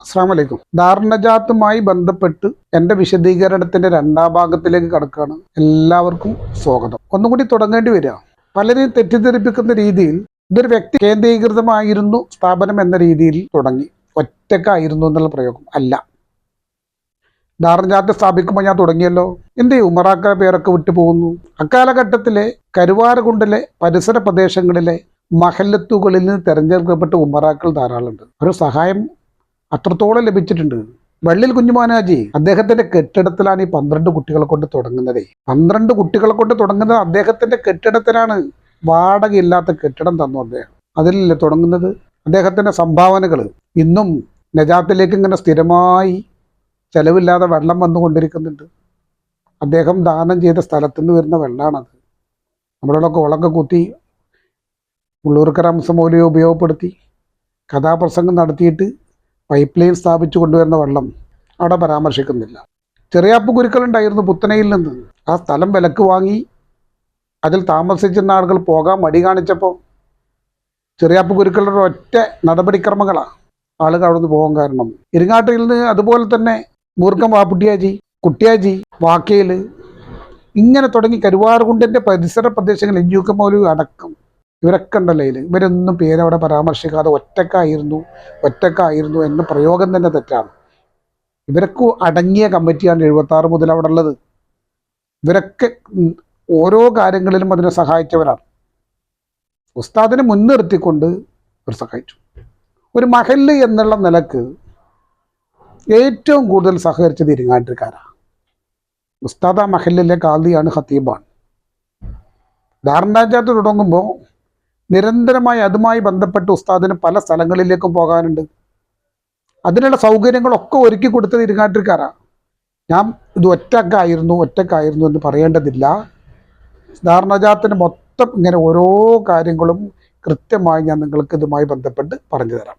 അസ്സലാമു അലൈക്കും. ദാറുന്നജാത്തുമായി ബന്ധപ്പെട്ട് എൻ്റെ വിശദീകരണത്തിൻ്റെ രണ്ടാം ഭാഗത്തിലേക്ക് കടക്കുകയാണ്. എല്ലാവർക്കും സ്വാഗതം. ഒന്നുകൂടി തുടങ്ങേണ്ടി വരിക. പലരെയും തെറ്റിദ്ധരിപ്പിക്കുന്ന രീതിയിൽ ഇതൊരു വ്യക്തി കേന്ദ്രീകൃതമായിരുന്നു സ്ഥാപനം എന്ന രീതിയിൽ തുടങ്ങി. ഒറ്റക്കായിരുന്നു എന്നുള്ള പ്രയോഗം അല്ല. ദാറുന്നജാത്ത് സ്ഥാപിക്കുമ്പോൾ ഞാൻ തുടങ്ങിയല്ലോ, എന്ത് ഉമറാക്ക പേരൊക്കെ വിട്ടു പോകുന്നു. അക്കാലഘട്ടത്തിലെ കരുവാരകുണ്ടിലെ പരിസര പ്രദേശങ്ങളിലെ മഹല്ലത്തുകളിൽ നിന്ന് തെരഞ്ഞെടുക്കപ്പെട്ട ഉമറാക്കൾ ധാരാളമുണ്ട്. ഒരു സഹായം അത്രത്തോളം ലഭിച്ചിട്ടുണ്ട്. വള്ളിൽ കുഞ്ഞുമോനാജി അദ്ദേഹത്തിന്റെ കെട്ടിടത്തിലാണ് ഈ 12 കുട്ടികളെ കൊണ്ട് തുടങ്ങുന്നത്. 12 കുട്ടികളെ കൊണ്ട് തുടങ്ങുന്നത് അദ്ദേഹത്തിന്റെ കെട്ടിടത്തിലാണ്. വാടകയില്ലാത്ത കെട്ടിടം തന്നു അദ്ദേഹം. അതിലല്ലേ തുടങ്ങുന്നത്. അദ്ദേഹത്തിന്റെ സംഭാവനകൾ ഇന്നും നജാത്തിലേക്ക് ഇങ്ങനെ സ്ഥിരമായി ചെലവില്ലാതെ വെള്ളം വന്നുകൊണ്ടിരിക്കുന്നുണ്ട്. അദ്ദേഹം ദാനം ചെയ്ത സ്ഥലത്തുനിന്ന് വരുന്ന വെള്ളമാണത്. നമ്മളുടെ കുളമൊക്കെ കുത്തി ഉള്ളൂർക്കര മൗലവിയെ ഉപയോഗപ്പെടുത്തി കഥാപ്രസംഗം നടത്തിയിട്ട് പൈപ്പ് ലൈൻ സ്ഥാപിച്ചു കൊണ്ടുവരുന്ന വെള്ളം അവിടെ പരാമർശിക്കുന്നില്ല. ചെറിയാപ്പ് ഗുരുക്കളുണ്ടായിരുന്നു പുത്തനയിൽ നിന്ന്. ആ സ്ഥലം വിലക്ക് വാങ്ങി അതിൽ താമസിച്ചിരുന്ന ആളുകൾ പോകാൻ മടി കാണിച്ചപ്പോൾ ചെറിയാപ്പ് ഗുരുക്കളുടെ ഒറ്റ നടപടിക്രമങ്ങളാണ് ആളുകൾ അവിടെ നിന്ന് പോകാൻ കാരണം. ഇരിങ്ങാട്ടിൽ നിന്ന് അതുപോലെ തന്നെ മൂർഖം വാപ്പുട്ടിയാജി, കുട്ടിയാജി, വാക്കയിൽ, ഇങ്ങനെ തുടങ്ങി കരുവാറുകുണ്ടിൻ്റെ പരിസര പ്രദേശങ്ങൾ എഞ്ചൂക്ക മൗലവി അടക്കം ഇവരൊക്കെ ഉണ്ടല്ലോ. ഇവരൊന്നും പേരവിടെ പരാമർശിക്കാതെ ഒറ്റക്കായിരുന്നു എന്ന പ്രയോഗം തന്നെ തെറ്റാണ്. ഇവരൊക്കെ അടങ്ങിയ കമ്മിറ്റിയാണ് 76 മുതൽ അവിടെ ഉള്ളത്. ഇവരൊക്കെ ഓരോ കാര്യങ്ങളിലും അതിനെ സഹായിച്ചവരാണ്. ഉസ്താദിനെ മുൻനിർത്തിക്കൊണ്ട് ഇവർ സഹായിച്ചു. ഒരു മഹല്ല് എന്നുള്ള നിലക്ക് ഏറ്റവും കൂടുതൽ സഹകരിച്ചത് ഇരിങ്ങാട്ടിക്കാരാണ്. ഉസ്താദ് ആ മഹല്ലിലെ കാദിയാണ്, ഖത്തീബാണ്. ദാറുന്നജാത്ത് തുടങ്ങുമ്പോൾ നിരന്തരമായി അതുമായി ബന്ധപ്പെട്ട് ഉസ്താദിന് പല സ്ഥലങ്ങളിലേക്കും പോകാനുണ്ട്. അതിനുള്ള സൗകര്യങ്ങളൊക്കെ ഒരുക്കി കൊടുത്തത് ഇരിങ്ങാട്ടിക്കാരാണ്. ഞാൻ ഇത് ഒറ്റക്കായിരുന്നു എന്ന് പറയേണ്ടതില്ല. ദാറുന്നജാത്തിന് മൊത്തം ഇങ്ങനെ ഓരോ കാര്യങ്ങളും കൃത്യമായി ഞാൻ നിങ്ങൾക്ക് ഇതുമായി ബന്ധപ്പെട്ട് പറഞ്ഞു തരാം.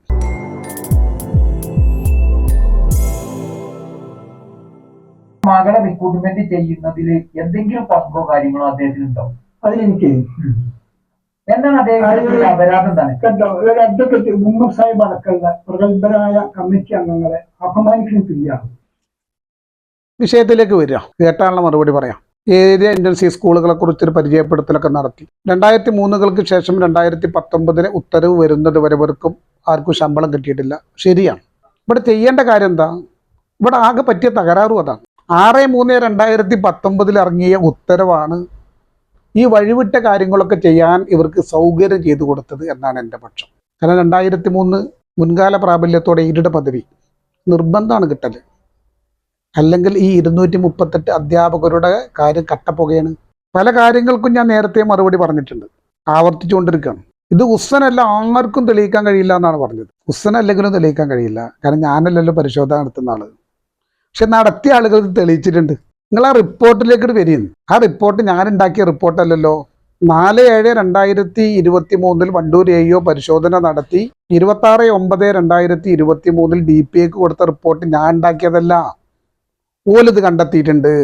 മകളെ റിക്രൂട്ട്മെന്റ് ചെയ്യുന്നതിൽ എന്തെങ്കിലും പങ്കോ കാര്യങ്ങളോ അദ്ദേഹത്തിനുണ്ടോ? അതിലെനിക്ക് എന്താണ് അദ്ദേഹത്തിന്റെ അപരാധം? എന്താണ് കേട്ടോ, ഒരു അഡ്വക്കേറ്റ് മുഹമ്മദ് സാഹിബ് അടക്കമുള്ള പ്രഗത്ഭരായ കമ്മിറ്റി അംഗങ്ങളെ അപമാനിക്കുന്നില്ല. വിഷയത്തിലേക്ക് വരിക, കേട്ടാനുള്ള മറുപടി പറയാം. ഏരിയ ഇന്റൻസീവ് സ്കൂളുകളെ കുറിച്ചൊരു പരിചയപ്പെടുത്തലൊക്കെ നടത്തി. 2003 ശേഷം 2019 ഉത്തരവ് വരുന്നത് വരെവർക്കും ആർക്കും ശമ്പളം കിട്ടിയിട്ടില്ല. ശരിയാണ്. ഇവിടെ ചെയ്യേണ്ട കാര്യം എന്താ? ഇവിടെ ആകെ പറ്റിയ തകരാറും അതാണ്. 6/3/2019 ഇറങ്ങിയ ഉത്തരവാണ് ഈ വഴിവിട്ട കാര്യങ്ങളൊക്കെ ചെയ്യാൻ ഇവർക്ക് സൗകര്യം ചെയ്തു കൊടുത്തത് എന്നാണ് എൻ്റെ പക്ഷം. കാരണം 2003 മുൻകാല പ്രാബല്യത്തോടെ ഈരുടെ പദവി നിർബന്ധമാണ് കിട്ടൽ. അല്ലെങ്കിൽ ഈ 238 അധ്യാപകരുടെ കാര്യം കട്ടപ്പുകയാണ്. പല കാര്യങ്ങൾക്കും ഞാൻ നേരത്തെ മറുപടി പറഞ്ഞിട്ടുണ്ട്, ആവർത്തിച്ചുകൊണ്ടിരിക്കുകയാണ്. ഇത് ഉസ്സനല്ല, ആർക്കും തെളിയിക്കാൻ കഴിയില്ല എന്നാണ് പറഞ്ഞത്. ഉസ്സനല്ലെങ്കിലും തെളിയിക്കാൻ കഴിയില്ല, കാരണം ഞാനല്ലല്ലോ പരിശോധന നടത്തുന്ന ആള്. പക്ഷെ നടത്തിയ ആളുകൾ തെളിയിച്ചിട്ടുണ്ട്. നിങ്ങൾ ആ റിപ്പോർട്ടിലേക്ക് വരികയും, ആ റിപ്പോർട്ട് ഞാൻ ഉണ്ടാക്കിയ റിപ്പോർട്ടല്ലല്ലോ. 4/7/2023 വണ്ടൂർ AO പരിശോധന നടത്തി 26/9/2023 DPAക്ക് കൊടുത്ത റിപ്പോർട്ട് ഞാൻ ഉണ്ടാക്കിയതല്ല. ഓലിത് കണ്ടെത്തിയിട്ടുണ്ട്.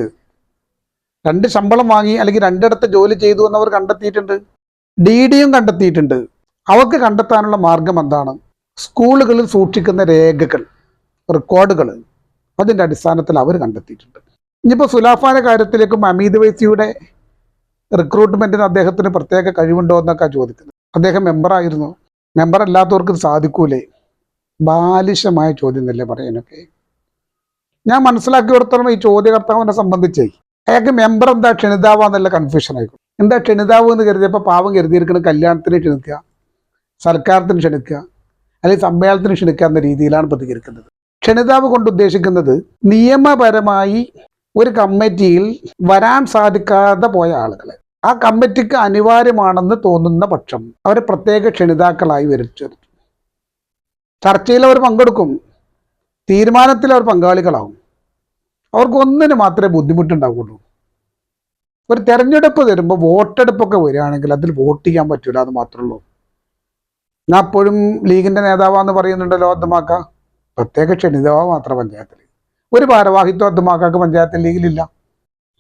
2 ശമ്പളം വാങ്ങി അല്ലെങ്കിൽ 2 ജോലി ചെയ്തു എന്നവർ കണ്ടെത്തിയിട്ടുണ്ട്. DDയും കണ്ടെത്തിയിട്ടുണ്ട്. അവർക്ക് കണ്ടെത്താനുള്ള മാർഗം എന്താണ്? സ്കൂളുകളിൽ സൂക്ഷിക്കുന്ന രേഖകൾ, റെക്കോർഡുകൾ, അതിൻ്റെ അടിസ്ഥാനത്തിൽ അവർ കണ്ടെത്തിയിട്ടുണ്ട്. ഇനിയിപ്പോൾ സുലാഫാന്റെ കാര്യത്തിലേക്കും അമീദ് വൈസിയുടെ റിക്രൂട്ട്മെന്റിന് അദ്ദേഹത്തിന് പ്രത്യേക കഴിവുണ്ടോ എന്നൊക്കെ ചോദിക്കുന്നത്. അദ്ദേഹം മെമ്പറായിരുന്നു. മെമ്പർ അല്ലാത്തവർക്ക് ഇത് സാധിക്കൂലേ? ബാലിശമായ ചോദ്യം എന്നല്ലേ പറയാനൊക്കെ. ഞാൻ മനസ്സിലാക്കി കൊടുത്തോളം ഈ ചോദ്യകർത്താവിനെ സംബന്ധിച്ചേ അയാൾക്ക് മെമ്പർ എന്താ ക്ഷണിതാവാന്നുള്ള കൺഫ്യൂഷൻ ആയിക്കും. എന്താ ക്ഷണിതാവ് എന്ന് കരുതിയപ്പോൾ പാവം കരുതിയിരിക്കണം കല്യാണത്തിന് ക്ഷണിക്കുക, സൽക്കാരത്തിന് ക്ഷണിക്കുക, അല്ലെങ്കിൽ സമ്മേളനത്തിന് ക്ഷണിക്കുക എന്ന രീതിയിലാണ് പ്രതികരിക്കുന്നത്. ക്ഷണിതാവ് കൊണ്ട് ഉദ്ദേശിക്കുന്നത് നിയമപരമായി ഒരു കമ്മിറ്റിയിൽ വരാൻ സാധിക്കാതെ പോയ ആളുകളെ, ആ കമ്മിറ്റിക്ക് അനിവാര്യമാണെന്ന് തോന്നുന്ന പക്ഷം അവരെ പ്രത്യേക ക്ഷണിതാക്കളായി വരുത്തി. ചർച്ചയിൽ അവർ പങ്കെടുക്കും, തീരുമാനത്തിൽ അവർ പങ്കാളികളാവും. അവർക്ക് ഒന്നിന് മാത്രമേ ബുദ്ധിമുട്ടുണ്ടാവുള്ളൂ. ഒരു തെരഞ്ഞെടുപ്പ് തരുമ്പോൾ വോട്ടെടുപ്പൊക്കെ വരികയാണെങ്കിൽ അതിൽ വോട്ട് ചെയ്യാൻ പറ്റില്ല, അത് മാത്രമേ ഉള്ളൂ. ഞാൻ എപ്പോഴും ലീഗിൻ്റെ നേതാവാന്ന് പറയുന്നുണ്ടല്ലോ, അദ്ദമാക്ക പ്രത്യേക ക്ഷണിതാവ് മാത്രം പഞ്ചായത്തിൽ. ഒരു ഭാരവാഹിത്വം അദ്ദമാക്കാക്ക് പഞ്ചായത്ത് ലീഗിലില്ല.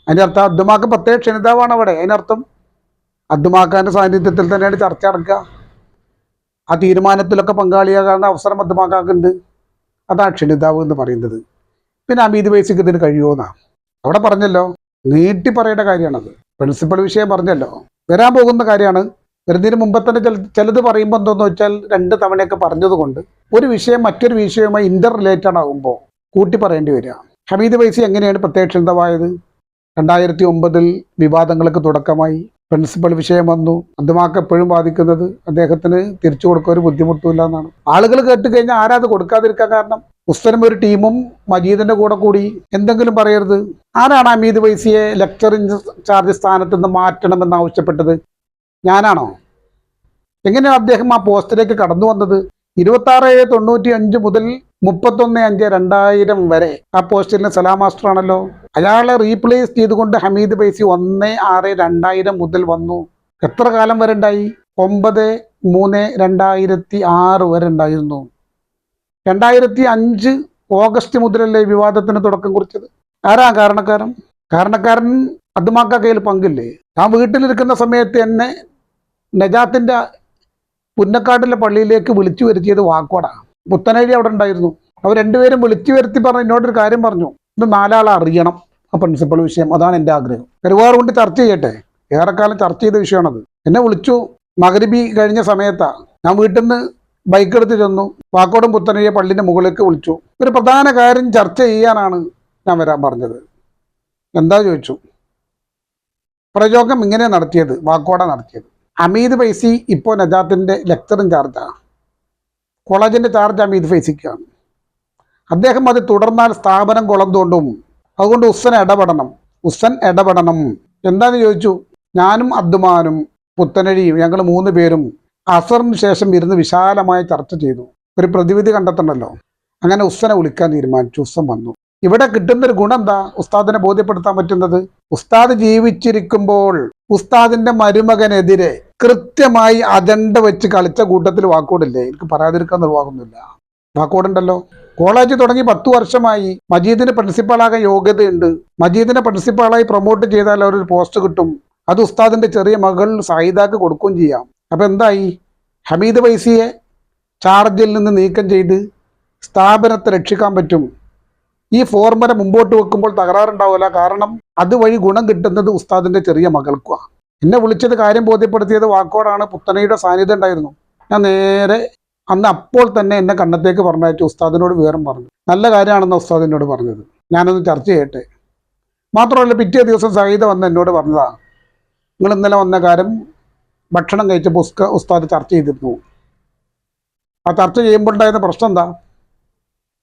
അതിൻ്റെ അർത്ഥം അദ്ദമാക്ക പ്രത്യേക ക്ഷണിതാവാണ് അവിടെ. അതിനർത്ഥം അദ്ദമാക്കാൻ്റെ സാന്നിധ്യത്തിൽ തന്നെയാണ് ചർച്ച നടക്കുക. ആ തീരുമാനത്തിലൊക്കെ പങ്കാളിയാകാനുള്ള അവസരം അദ്ദമാക്കാക്കുണ്ട്. അതാണ് ക്ഷണിതാവ് എന്ന് പറയുന്നത്. പിന്നെ ഹമീദ് ഫൈസിക്ക് ഇതിന് കഴിയുമോന്നാ അവിടെ പറഞ്ഞല്ലോ, നീട്ടി പറയേണ്ട കാര്യമാണത്. പ്രിൻസിപ്പൽ വിഷയം പറഞ്ഞല്ലോ, വരാൻ പോകുന്ന കാര്യമാണ്. വരുന്നതിന് മുമ്പ് തന്നെ ചിലത് പറയുമ്പോൾ എന്തോന്ന് വെച്ചാൽ 2 തവണയൊക്കെ പറഞ്ഞതുകൊണ്ട് ഒരു വിഷയം മറ്റൊരു വിഷയവുമായി ഇന്റർ റിലേറ്റഡ് ആകുമ്പോൾ കൂട്ടി പറയേണ്ടി വരിക. ഹമീദ് ഫൈസി എങ്ങനെയാണ് പ്രത്യക്ഷമായത്? 2009 വിവാദങ്ങൾക്ക് തുടക്കമായി, പ്രിൻസിപ്പൽ വിഷയം വന്നു. അദ്മാക്ക് എപ്പോഴും ബാധിക്കുന്നത് അദ്ദേഹത്തിന് തിരിച്ചു കൊടുക്കാൻ ഒരു ബുദ്ധിമുട്ടില്ല എന്നാണ്. ആളുകൾ കേട്ട് കഴിഞ്ഞാൽ ആരാത് കൊടുക്കാതിരിക്കാൻ കാരണം? ഉസ്തനും ഒരു ടീമും മജീദിന്റെ കൂടെ കൂടി എന്തെങ്കിലും പറയരുത്. ആരാണ് ഹമീദ് ഫൈസിയെ ലെക്ചർ ഇൻചാർജ് സ്ഥാനത്ത് നിന്ന് മാറ്റണമെന്ന് ആവശ്യപ്പെട്ടത്? ഞാനാണോ? എങ്ങനെയാണ് അദ്ദേഹം ആ പോസ്റ്റിലേക്ക് കടന്നു വന്നത്? 26/95 മുതൽ 31/5/2000 വരെ ആ പോസ്റ്റിലെ സലാം മാസ്റ്റർ ആണല്ലോ. അയാളെ റീപ്ലേസ് ചെയ്തുകൊണ്ട് ഹമീദ് ഫൈസി 1/6/2000 മുതൽ വന്നു. എത്ര കാലം വരെ ഉണ്ടായി? 9/3/2006 വരെ ഉണ്ടായിരുന്നു. 2005 ഓഗസ്റ്റ് മുതലല്ലേ വിവാദത്തിന് തുടക്കം കുറിച്ചത്? ആരാ കാരണക്കാരൻ? കാരണക്കാരൻ അദ്മാക്ക കയ്യിൽ പങ്കില്ലേ? ഞാൻ വീട്ടിലിരിക്കുന്ന സമയത്ത് എന്നെ നജാത്തിന്റെ പുന്നക്കാട്ടിലെ പള്ളിയിലേക്ക് വിളിച്ചു വരുത്തിയത് വാക്കോടാണ്. പുത്തനഴി അവിടെ ഉണ്ടായിരുന്നു. അവർ രണ്ടുപേരും വിളിച്ചു വരുത്തി പറഞ്ഞു, എന്നോടൊരു കാര്യം പറഞ്ഞു, ഇത് 4 ആൾ അറിയണം ആ പ്രിൻസിപ്പൽ വിഷയം. അതാണ് എൻ്റെ ആഗ്രഹം. ഒരുപാട് കൊണ്ട് ചർച്ച ചെയ്യട്ടെ, ഏറെക്കാലം ചർച്ച ചെയ്ത വിഷയമാണത്. എന്നെ വിളിച്ചു മഗ്‌രിബി കഴിഞ്ഞ സമയത്താണ്. ഞാൻ വീട്ടിൽ നിന്ന് ബൈക്ക് എടുത്ത് ചെന്നു, വാക്കോടും പുത്തനഴിയെ പള്ളിൻ്റെ മുകളിലേക്ക് വിളിച്ചു. ഒരു പ്രധാന കാര്യം ചർച്ച ചെയ്യാനാണ് ഞാൻ വരാൻ പറഞ്ഞത്. എന്താ ചോദിച്ചു. പ്രയോഗം ഇങ്ങനെ നടത്തിയത്, വാക്കോട നടത്തിയത്. ഹമീദ് ഫൈസി ഇപ്പോൾ നജാത്തിൻ്റെ ലെക്ചർ ഇൻചാർജാണ്. കോളേജിൻ്റെ ചാർജ് ഹമീദ് ഫൈസിക്കാണ്. അദ്ദേഹം അത് തുടർന്നാൽ സ്ഥാപനം കുളം തോണ്ടും. അതുകൊണ്ട് ഉസ്സൻ ഇടപെടണം. എന്താന്ന് ചോദിച്ചു. ഞാനും അദ്മാനും പുത്തനഴിയും ഞങ്ങൾ 3 പേരും അസറിന് ശേഷം ഇരുന്ന് വിശാലമായ ചർച്ച ചെയ്തു. ഒരു പ്രതിവിധി കണ്ടെത്തണമല്ലോ. അങ്ങനെ ഉസ്സനെ വിളിക്കാൻ തീരുമാനിച്ചു. ഉസ്സൻ വന്നു. ഇവിടെ കിട്ടുന്നൊരു ഗുണം എന്താ? ഉസ്താദിനെ ബോധ്യപ്പെടുത്താൻ പറ്റുന്നത്. ഉസ്താദ് ജീവിച്ചിരിക്കുമ്പോൾ ഉസ്താദിന്റെ മരുമകനെതിരെ കൃത്യമായി അജണ്ട വെച്ച് കളിച്ച കൂട്ടത്തിൽ വാക്കോടില്ലേ? എനിക്ക് പറയാതിരിക്കാൻ നിർവാഹമൊന്നുമില്ല. വാക്കോടുണ്ടല്ലോ. കോളേജ് തുടങ്ങി 10 വർഷമായി. മജീദിന് പ്രിൻസിപ്പാളാകാൻ യോഗ്യതയുണ്ട്. മജീദിനെ പ്രിൻസിപ്പാളായി പ്രൊമോട്ട് ചെയ്താൽ അവരൊരു പോസ്റ്റ് കിട്ടും. അത് ഉസ്താദിന്റെ ചെറിയ മകൾ സായിദാക്ക് കൊടുക്കുകയും ചെയ്യാം. അപ്പൊ എന്തായി? ഹമീദ് ഫൈസിയെ ചാർജിൽ നിന്ന് നീക്കം ചെയ്ത് സ്ഥാപനത്തെ രക്ഷിക്കാൻ പറ്റും. ഈ ഫോർമുല മുമ്പോട്ട് വെക്കുമ്പോൾ തകരാറുണ്ടാവില്ല. കാരണം അതുവഴി ഗുണം കിട്ടുന്നത് ഉസ്താദിന്റെ ചെറിയ മകൾക്കുമാണ്. എന്നെ വിളിച്ചത് കാര്യം ബോധ്യപ്പെടുത്തിയത് വാക്കോടാണ്. പുത്തനയുടെ സാന്നിധ്യം ഉണ്ടായിരുന്നു. ഞാൻ നേരെ അപ്പോൾ തന്നെ എന്നെ കണ്ണത്തേക്ക് പറഞ്ഞയച്ചു. ഉസ്താദിനോട് വിവരം പറഞ്ഞു. നല്ല കാര്യമാണെന്ന് ഉസ്താദിനോട് പറഞ്ഞത്. ഞാനൊന്ന് ചർച്ച ചെയ്യട്ടെ. മാത്രമല്ല പിറ്റേ ദിവസം സഹീദ വന്ന് എന്നോട് പറഞ്ഞതാ, നിങ്ങൾ ഇന്നലെ വന്ന കാര്യം ഭക്ഷണം കഴിച്ചപ്പോൾ ഉസ്താദ് ചർച്ച ചെയ്തിരുന്നു. ആ ചർച്ച ചെയ്യുമ്പോൾ ഉണ്ടായിരുന്ന പ്രശ്നം എന്താ?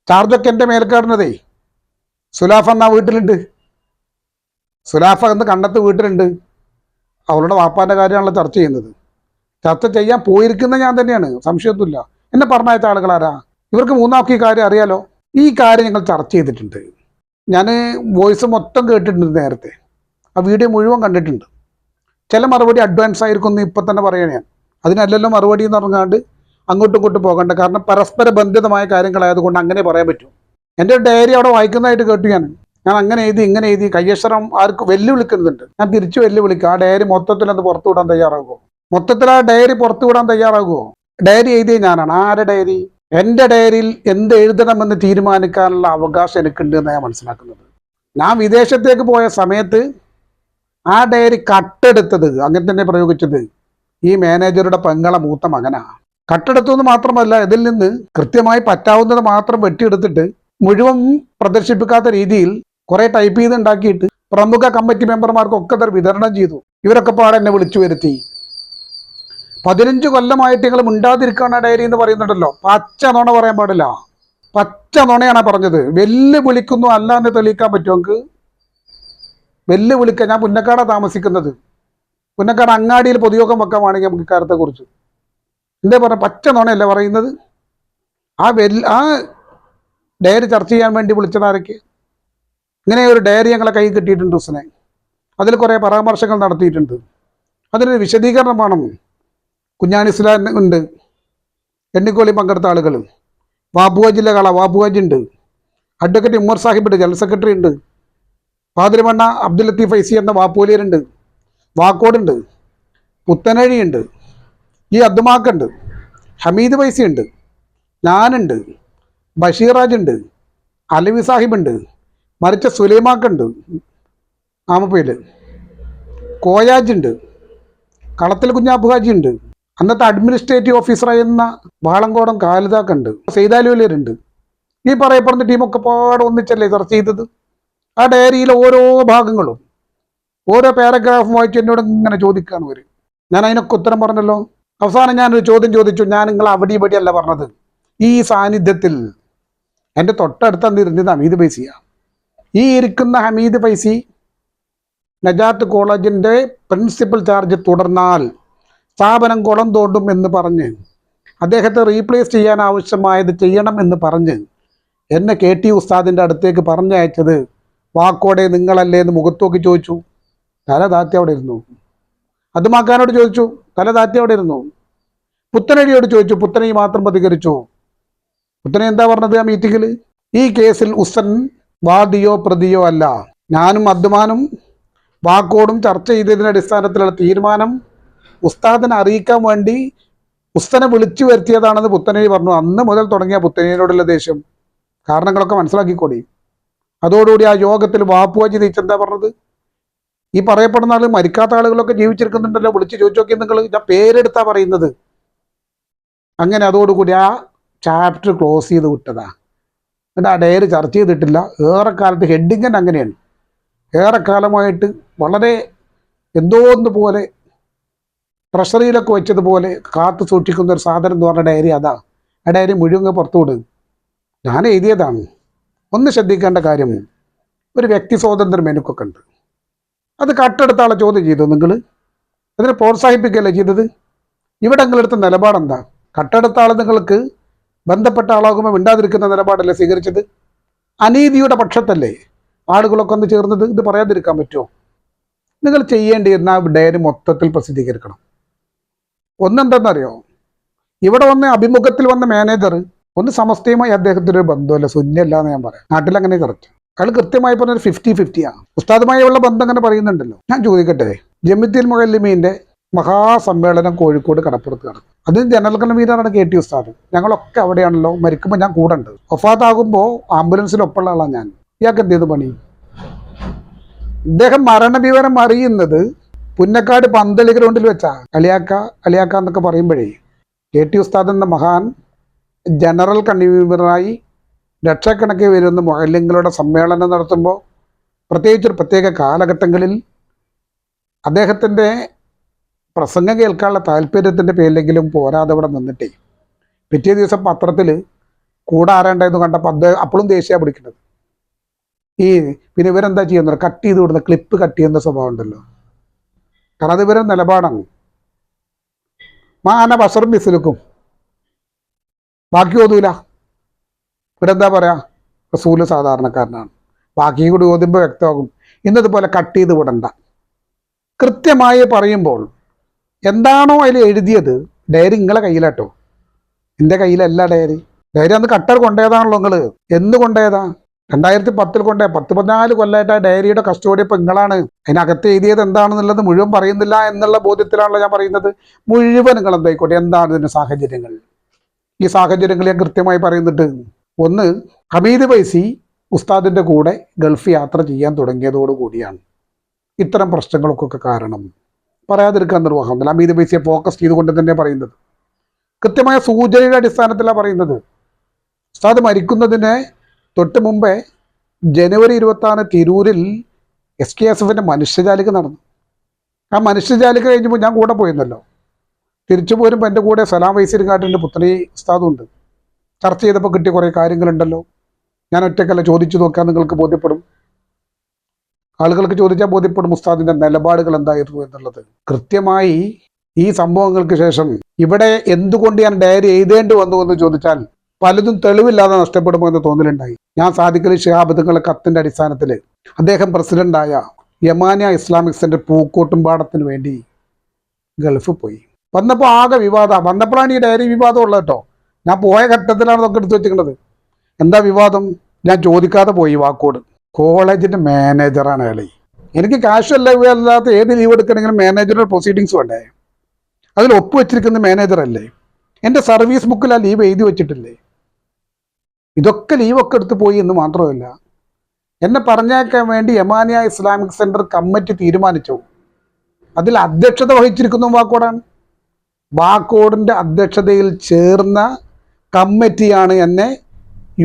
ചാർജൊക്കെ എൻ്റെ മേൽക്കാടുന്നതേ. സുലാഫ എന്നാ വീട്ടിലുണ്ട്. സുലാഫ എന്ന് കണ്ണത്ത് വീട്ടിലുണ്ട്. അവളുടെ വാപ്പാൻ്റെ കാര്യമാണല്ലോ ചർച്ച ചെയ്യുന്നത്. ചർച്ച ചെയ്യാൻ പോയിരിക്കുന്ന ഞാൻ തന്നെയാണ്, സംശയമൊന്നുമില്ല. എന്നെ പറഞ്ഞയച്ച ആളുകളാരാ? ഇവർക്ക് 3 ഈ കാര്യം അറിയാലോ. ഈ കാര്യം ഞങ്ങൾ ചർച്ച ചെയ്തിട്ടുണ്ട്. ഞാൻ വോയിസ് മൊത്തം കേട്ടിട്ടുണ്ട് നേരത്തെ. ആ വീഡിയോ മുഴുവൻ കണ്ടിട്ടുണ്ട്. ചില മറുപടി അഡ്വാൻസ് ആയിരിക്കും എന്ന് ഇപ്പം തന്നെ പറയണേ. അതിനല്ലല്ലോ മറുപടി എന്ന് പറഞ്ഞാണ്ട് അങ്ങോട്ടും ഇങ്ങോട്ടും പോകണ്ട. കാരണം പരസ്പര ബന്ധിതമായ കാര്യങ്ങളായതുകൊണ്ട് അങ്ങനെ പറയാൻ പറ്റും. എൻ്റെ ഒരു ഡയറി അവിടെ വായിക്കുന്നതായിട്ട് കേട്ടു. ഞാൻ അങ്ങനെ എഴുതി ഇങ്ങനെ എഴുതി കയ്യക്ഷരം ആർക്ക് വെല്ലുവിളിക്കുന്നുണ്ട്. ഞാൻ തിരിച്ചു വെല്ലുവിളിക്കും. ആ ഡയറി മൊത്തത്തിൽ അത് പുറത്തു വിടാൻ തയ്യാറാകുമോ? മൊത്തത്തിൽ ആ ഡയറി പുറത്തു വിടാൻ തയ്യാറാകുമോ? ഡയറി എഴുതിയ ഞാനാണ്. ആരുടെ ഡയറി? എൻ്റെ ഡയറിയിൽ എന്ത് എഴുതണമെന്ന് തീരുമാനിക്കാനുള്ള അവകാശം എനിക്കുണ്ട് എന്ന് ഞാൻ മനസ്സിലാക്കുന്നത്. ഞാൻ വിദേശത്തേക്ക് പോയ സമയത്ത് ആ ഡയറി കട്ടെടുത്തത്, അങ്ങനെ തന്നെ പ്രയോഗിച്ചത്, ഈ മാനേജറുടെ പെങ്ങളെ മൂത്ത മകനാണ്. കട്ടെടുത്തു എന്ന് മാത്രമല്ല, ഇതിൽ നിന്ന് കൃത്യമായി പറ്റാവുന്നത് മാത്രം വെട്ടിയെടുത്തിട്ട് മുഴുവൻ പ്രദർശിപ്പിക്കാത്ത രീതിയിൽ കുറെ ടൈപ്പ് ചെയ്ത് ഉണ്ടാക്കിയിട്ട് പ്രമുഖ കമ്മിറ്റി മെമ്പർമാർക്കൊക്കെ അത് വിതരണം ചെയ്തു. ഇവരൊക്കെ പാടെ എന്നെ വിളിച്ചു വരുത്തി. 15 കൊല്ലമായിട്ട് നിങ്ങൾ മിണ്ടാതിരിക്കുകയാണ് ഡയറി എന്ന് പറയുന്നുണ്ടല്ലോ. പച്ച നുണ പറയാൻ പാടില്ല. പച്ച നുണയാണ് പറഞ്ഞത്. വെല്ലുവിളിക്കുന്നു അല്ല എന്ന് തെളിയിക്കാൻ പറ്റുമോ നിങ്ങൾക്ക്? വെല്ലുവിളിക്കാൻ. ഞാൻ പുന്നക്കാടാണ് താമസിക്കുന്നത്. പുന്നക്കാട് അങ്ങാടിയിൽ പൊതുയോഗം വെക്കാൻ വേണമെങ്കിൽ നമുക്ക് ഇക്കാര്യത്തെക്കുറിച്ച് എന്താ പറയുക? പച്ച നുണയല്ലേ പറയുന്നത്? ആ ഡയറി ചർച്ച ചെയ്യാൻ വേണ്ടി വിളിച്ചതാരൊക്കെ? ഇങ്ങനെ ഒരു ഡയറി ഞങ്ങളെ കൈ കിട്ടിയിട്ടുണ്ട് ഉസ്നെ. അതിൽ കുറേ പരാമർശങ്ങൾ നടത്തിയിട്ടുണ്ട്. അതിനൊരു വിശദീകരണം വേണം. കുഞ്ഞാണി ഇസ്ലാം ഉണ്ട്, എണ്ണിക്കോളി പങ്കെടുത്ത ആളുകൾ, വാബുവാജിലെ കള വാബുവാജി ഉണ്ട്, അഡ്വക്കേറ്റ് ഉമ്മർ സാഹിബ് ഉണ്ട്, ജനറൽ സെക്രട്ടറി ഉണ്ട്, പാതിരിമണ്ണ അബ്ദുൽ ലത്തീഫ് ഫൈസി എന്ന വാപ്പോലിയരുണ്ട്, വാക്കോടുണ്ട്, ബഷീറാജ് ഉണ്ട്, അലവി സാഹിബ് ഉണ്ട്, മറിച്ച സുലൈമാക്കുണ്ട്, ആമപ്പേല് കോയാജ് ഉണ്ട്, കളത്തിൽ കുഞ്ഞാപ്പുഹാജി ഉണ്ട്, അന്നത്തെ അഡ്മിനിസ്ട്രേറ്റീവ് ഓഫീസറായിരുന്ന വാളങ്കോടം കാലിതാക്കുണ്ട്, സെയ്താലുവലുണ്ട്. ഈ പറയപ്പെടുന്ന ടീമൊക്കെ പാടെ ഒന്നിച്ചല്ലേ ചർച്ച ചെയ്തത്. ആ ഡയറിയിലെ ഓരോ ഭാഗങ്ങളും ഓരോ പാരഗ്രാഫും വായിച്ച് എന്നോട് ഇങ്ങനെ ചോദിക്കുകയാണ് ഇവർ. ഞാൻ അതിനൊക്കെ ഉത്തരം പറഞ്ഞല്ലോ. അവസാനം ഞാനൊരു ചോദ്യം ചോദിച്ചു. ഞാൻ നിങ്ങൾ അവിടെ ഇവിടെയല്ല പറഞ്ഞത്, ഈ സാന്നിധ്യത്തിൽ എൻ്റെ തൊട്ടടുത്ത് ഇരുന്നത് ഹമീദ് ഫൈസിയാണ്. ഈ ഇരിക്കുന്ന ഹമീദ് ഫൈസി നജാത്ത് കോളേജിൻ്റെ പ്രിൻസിപ്പൽ ചാർജ് തുടർന്നാൽ സ്ഥാപനം കുളം തോണ്ടും എന്ന് പറഞ്ഞ് അദ്ദേഹത്തെ റീപ്ലേസ് ചെയ്യാൻ ആവശ്യമായത് ചെയ്യണം എന്ന് പറഞ്ഞ് എന്നെ KT ഉസ്താദിൻ്റെ അടുത്തേക്ക് പറഞ്ഞയച്ചത് വാക്കോടെ നിങ്ങളല്ലേ എന്ന് മുഖത്തോക്കി ചോദിച്ചു. തല താത്തി അവിടെ ഇരുന്നു. അതുമാക്കാനോട് ചോദിച്ചു, തല താത്തി അവിടെ ഇരുന്നു. പുത്തനടിയോട് ചോദിച്ചു, പുത്തനടി മാത്രം പ്രതികരിച്ചു. പുത്തനെ എന്താ പറഞ്ഞത് ആ മീറ്റിങ്ങിൽ? ഈ കേസിൽ ഉസ്തൻ വാദിയോ പ്രതിയോ അല്ല. ഞാനും അദ്മാനും വാക്കോടും ചർച്ച ചെയ്തതിൻ്റെ അടിസ്ഥാനത്തിലുള്ള തീരുമാനം ഉസ്താദിനെ അറിയിക്കാൻ വേണ്ടി ഉസ്തനെ വിളിച്ചു വരുത്തിയതാണെന്ന് പുത്തനഴി പറഞ്ഞു. അന്ന് മുതൽ തുടങ്ങിയ പുത്തനഴിയോടുള്ള ദേഷ്യം കാരണങ്ങളൊക്കെ മനസ്സിലാക്കിക്കൂടി. അതോടുകൂടി ആ യോഗത്തിൽ വാപ്പുവാജി നീച്ചെന്താ പറഞ്ഞത്? ഈ പറയപ്പെടുന്ന ആൾ മരിക്കാത്ത ആളുകളൊക്കെ ജീവിച്ചിരിക്കുന്നുണ്ടല്ലോ, വിളിച്ച് ചോദിച്ചു നോക്കി നിങ്ങൾ. ഞാൻ പേരെടുത്താ പറയുന്നത്. അങ്ങനെ അതോടുകൂടി ആ ചാപ്റ്റർ ക്ലോസ് ചെയ്ത് വിട്ടതാ. എന്നിട്ട് ആ ഡയറി ചർച്ച ചെയ്തിട്ടില്ല. ഏറെക്കാലത്ത് ഹെഡിങ് തന്നെ അങ്ങനെയാണ്. ഏറെക്കാലമായിട്ട് വളരെ എന്തോ ഒന്ന് പോലെ ട്രഷറിയിലൊക്കെ വെച്ചതുപോലെ കാത്തു സൂക്ഷിക്കുന്ന ഒരു സാധനം എന്ന് പറഞ്ഞ ഡയറി അതാ. ആ ഡയറി മുഴുവൻ പുറത്തുവിടും. ഞാൻ എഴുതിയതാണ്. ഒന്ന് ശ്രദ്ധിക്കേണ്ട കാര്യം, ഒരു വ്യക്തി സ്വാതന്ത്ര്യം എനിക്കൊക്കെ ഉണ്ട്. അത് കട്ടെടുത്ത ആളെ ചോദ്യം ചെയ്തു നിങ്ങൾ? അതിനെ പ്രോത്സാഹിപ്പിക്കുകയല്ലേ ചെയ്തത്? ഇവിടെ നിങ്ങളെടുത്ത നിലപാടെന്താ? കട്ടെടുത്ത ആൾ നിങ്ങൾക്ക് ബന്ധപ്പെട്ട ആളാകുമ്പോൾ മിണ്ടാതിരിക്കുന്ന നിലപാടല്ലേ സ്വീകരിച്ചത്? അനീതിയുടെ പക്ഷത്തല്ലേ ആളുകളൊക്കെ ഒന്ന് ചേർന്നത്? ഇത് പറയാതിരിക്കാൻ പറ്റുമോ? നിങ്ങൾ ചെയ്യേണ്ടിയിരുന്ന ആ ഡയറി മൊത്തത്തിൽ പ്രസിദ്ധീകരിക്കണം. ഒന്നെന്തെന്നറിയോ, ഇവിടെ വന്ന് അഭിമുഖത്തിൽ വന്ന മാനേജർ ഒന്ന് സമസ്തയുമായി അദ്ദേഹത്തിൻ്റെ ഒരു ബന്ധമല്ല, ശൂന്യമല്ല എന്ന് ഞാൻ പറയാം. നാട്ടിലങ്ങനെ കറക്റ്റ്. അയാൾ കൃത്യമായി പറഞ്ഞൊരു 50-50 ഉസ്താദുമായുള്ള ബന്ധം അങ്ങനെ പറയുന്നുണ്ടല്ലോ. ഞാൻ ചോദിക്കട്ടെ, ജമിഅത്തുൽ മുഅല്ലിമീൻ്റെ മഹാസമ്മേളനം കോഴിക്കോട് കടപ്പുറത്ത് നടക്കും. അതിന് ജനറൽ കൺവീനറാണ് KT ഉസ്താദ്. ഞങ്ങളൊക്കെ അവിടെയാണല്ലോ. മരിക്കുമ്പോൾ ഞാൻ കൂടെ ഉണ്ട്. വഫാത്താകുമ്പോൾ ആംബുലൻസിലൊപ്പമുള്ള ആളാണ് ഞാൻ. ഇയാൾക്ക് എന്ത് ചെയ്തു പണി? ഇദ്ദേഹം മരണവിവരം അറിയുന്നത് പുന്നക്കാട് പന്തളി ഗ്രൗണ്ടിൽ വെച്ചാ. അലിയാക്ക എന്നൊക്കെ പറയുമ്പോഴേ KT ഉസ്താദ് എന്ന മഹാൻ ജനറൽ കൺവീനറായി ലക്ഷക്കണക്കിന് വരുന്ന മുഅല്ലിങ്ങളുടെ സമ്മേളനം നടത്തുമ്പോൾ, പ്രത്യേകിച്ചൊരു പ്രത്യേക കാലഘട്ടങ്ങളിൽ അദ്ദേഹത്തിൻ്റെ പ്രസംഗം കേൾക്കാനുള്ള താല്പര്യത്തിൻ്റെ പേരിലെങ്കിലും പോരാതെ ഇവിടെ നിന്നിട്ടേ പിറ്റേ ദിവസം പത്രത്തിൽ കൂടെ ആരാണ്ടായിരുന്നു കണ്ടപ്പോൾ അദ്ദേഹം അപ്പോഴും ദേഷ്യ പിടിക്കുന്നത്. പിന്നെ ഇവരെന്താ ചെയ്യുന്നത്? കട്ട് ചെയ്ത് വിടുന്ന ക്ലിപ്പ് കട്ട് ചെയ്യുന്ന സ്വഭാവം ഉണ്ടല്ലോ. കാരണം അത് ഇവരെ നിലപാടാണ്. മാന ബഷർ മിസ്ലുക്കും ബാക്കി ഓതൂല. ഇവരെന്താ പറയാ? റസൂല് സാധാരണക്കാരനാണ്. ബാക്കി കൂടി ഓതുമ്പോൾ വ്യക്തമാകും. ഇന്നതുപോലെ കട്ട് ചെയ്ത് വിടണ്ട. കൃത്യമായി പറയുമ്പോൾ എന്താണോ അതിൽ എഴുതിയത്, ഡയറി നിങ്ങളെ കയ്യിലാട്ടോ, എൻ്റെ കയ്യിലല്ല ഡയറി. ഡയറി അന്ന് കട്ടർ കൊണ്ടേതാണല്ലോ നിങ്ങൾ. എന്ന് കൊണ്ടേതാ? 2010 കൊണ്ടേ. 14 കൊല്ലമായിട്ട് ആ ഡയറിയുടെ കസ്റ്റോഡി ഇപ്പം നിങ്ങളാണ്. അതിനകത്ത് എഴുതിയത് എന്താണെന്നുള്ളത് മുഴുവൻ പറയുന്നില്ല എന്നുള്ള ബോധ്യത്തിലാണല്ലോ ഞാൻ പറയുന്നത്. മുഴുവൻ നിങ്ങൾ എന്തായിക്കോട്ടെ, എന്താണ് ഇതിൻ്റെ സാഹചര്യങ്ങൾ? ഈ സാഹചര്യങ്ങൾ ഞാൻ കൃത്യമായി പറയുന്നുണ്ട്. ഒന്ന്, ഹമീദ് ഫൈസി ഉസ്താദിൻ്റെ കൂടെ ഗൾഫ് യാത്ര ചെയ്യാൻ തുടങ്ങിയതോടുകൂടിയാണ് ഇത്തരം പ്രശ്നങ്ങൾക്കൊക്കെ കാരണം. പറയാതിരിക്കാൻ നിർവാഹമില്ല. ഹമീദ് ഫൈസിയെ ഫോക്കസ് ചെയ്തുകൊണ്ട് തന്നെ പറയുന്നത്. കൃത്യമായ സൂചനയുടെ അടിസ്ഥാനത്തിലാണ് പറയുന്നത്. ഉസ്താദ് മരിക്കുന്നതിന് തൊട്ട് മുമ്പേ ജനുവരി 26 തിരൂരിൽ SKSFൻ്റെ മനുഷ്യജാലിക നടന്നു. ആ മനുഷ്യജാലിക കഴിഞ്ഞപ്പോൾ ഞാൻ കൂടെ പോയിരുന്നല്ലോ. തിരിച്ചു പോരുമ്പോൾ എൻ്റെ കൂടെ സലാം വൈസിരിക്കാട്ടിൻ്റെ പുത്രി ഉസ്താദും ഉണ്ട്. ചർച്ച ചെയ്തപ്പോൾ കിട്ടിയ കുറേ കാര്യങ്ങളുണ്ടല്ലോ. ഞാൻ ഒറ്റക്കല്ല, ചോദിച്ചു നോക്കാൻ നിങ്ങൾക്ക് ബോധ്യപ്പെടും. ആളുകൾക്ക് ചോദിച്ചാൽ ബോധ്യപ്പെടും ഉസ്താദിൻ്റെ നിലപാടുകൾ എന്തായിരുന്നു എന്നുള്ളത്. കൃത്യമായി ഈ സംഭവങ്ങൾക്ക് ശേഷം ഇവിടെ എന്തുകൊണ്ട് ഞാൻ ഡയറി എഴുതേണ്ടി വന്നു എന്ന് ചോദിച്ചാൽ പലതും തെളിവില്ലാതെ നഷ്ടപ്പെടുമോ എന്ന് തോന്നലുണ്ടായി. ഞാൻ സാദിഖ് അലി ശിഹാബ് തങ്ങളുടെ കത്തിൻ്റെ അടിസ്ഥാനത്തിൽ അദ്ദേഹം പ്രസിഡൻ്റായ യമാനിയ ഇസ്ലാമിക് സെൻറ്റർ പൂക്കോട്ടുംപാടത്തിന് വേണ്ടി ഗൾഫിൽ പോയി. വന്നപ്പോൾ ആകെ വിവാദം. വന്നപ്പോഴാണ് ഈ ഡയറി വിവാദം ഉള്ളത് കേട്ടോ. ഞാൻ പോയ ഘട്ടത്തിലാണ് ഇതൊക്കെ എടുത്തു വെച്ചിരിക്കുന്നത്. എന്താ വിവാദം? ഞാൻ ചോദിക്കാതെ പോയി. വാക്കോട് കോളേജിൻ്റെ മാനേജറാണ് അയാളെ. എനിക്ക് കാഷ്വൽ ലീവ് അല്ലാത്ത ഏത് ലീവ് എടുക്കണമെങ്കിലും മാനേജറുടെ പ്രൊസീഡിങ്സ് വേണ്ടേ? അതിൽ ഒപ്പ് വെച്ചിരിക്കുന്ന മാനേജറല്ലേ? എൻ്റെ സർവീസ് ബുക്കിൽ ആ ലീവ് എഴുതി വെച്ചിട്ടില്ലേ? ഇതൊക്കെ ലീവൊക്കെ എടുത്ത് പോയി എന്ന് മാത്രമല്ല, എന്നെ പറഞ്ഞേക്കാൻ വേണ്ടി യമാനിയ ഇസ്ലാമിക് സെന്റർ കമ്മിറ്റി തീരുമാനിച്ചു. അതിൽ അധ്യക്ഷത വഹിച്ചിരിക്കുന്നു വാക്കോടാണ്. വാക്കോടിൻ്റെ അധ്യക്ഷതയിൽ ചേർന്ന കമ്മിറ്റിയാണ് എന്നെ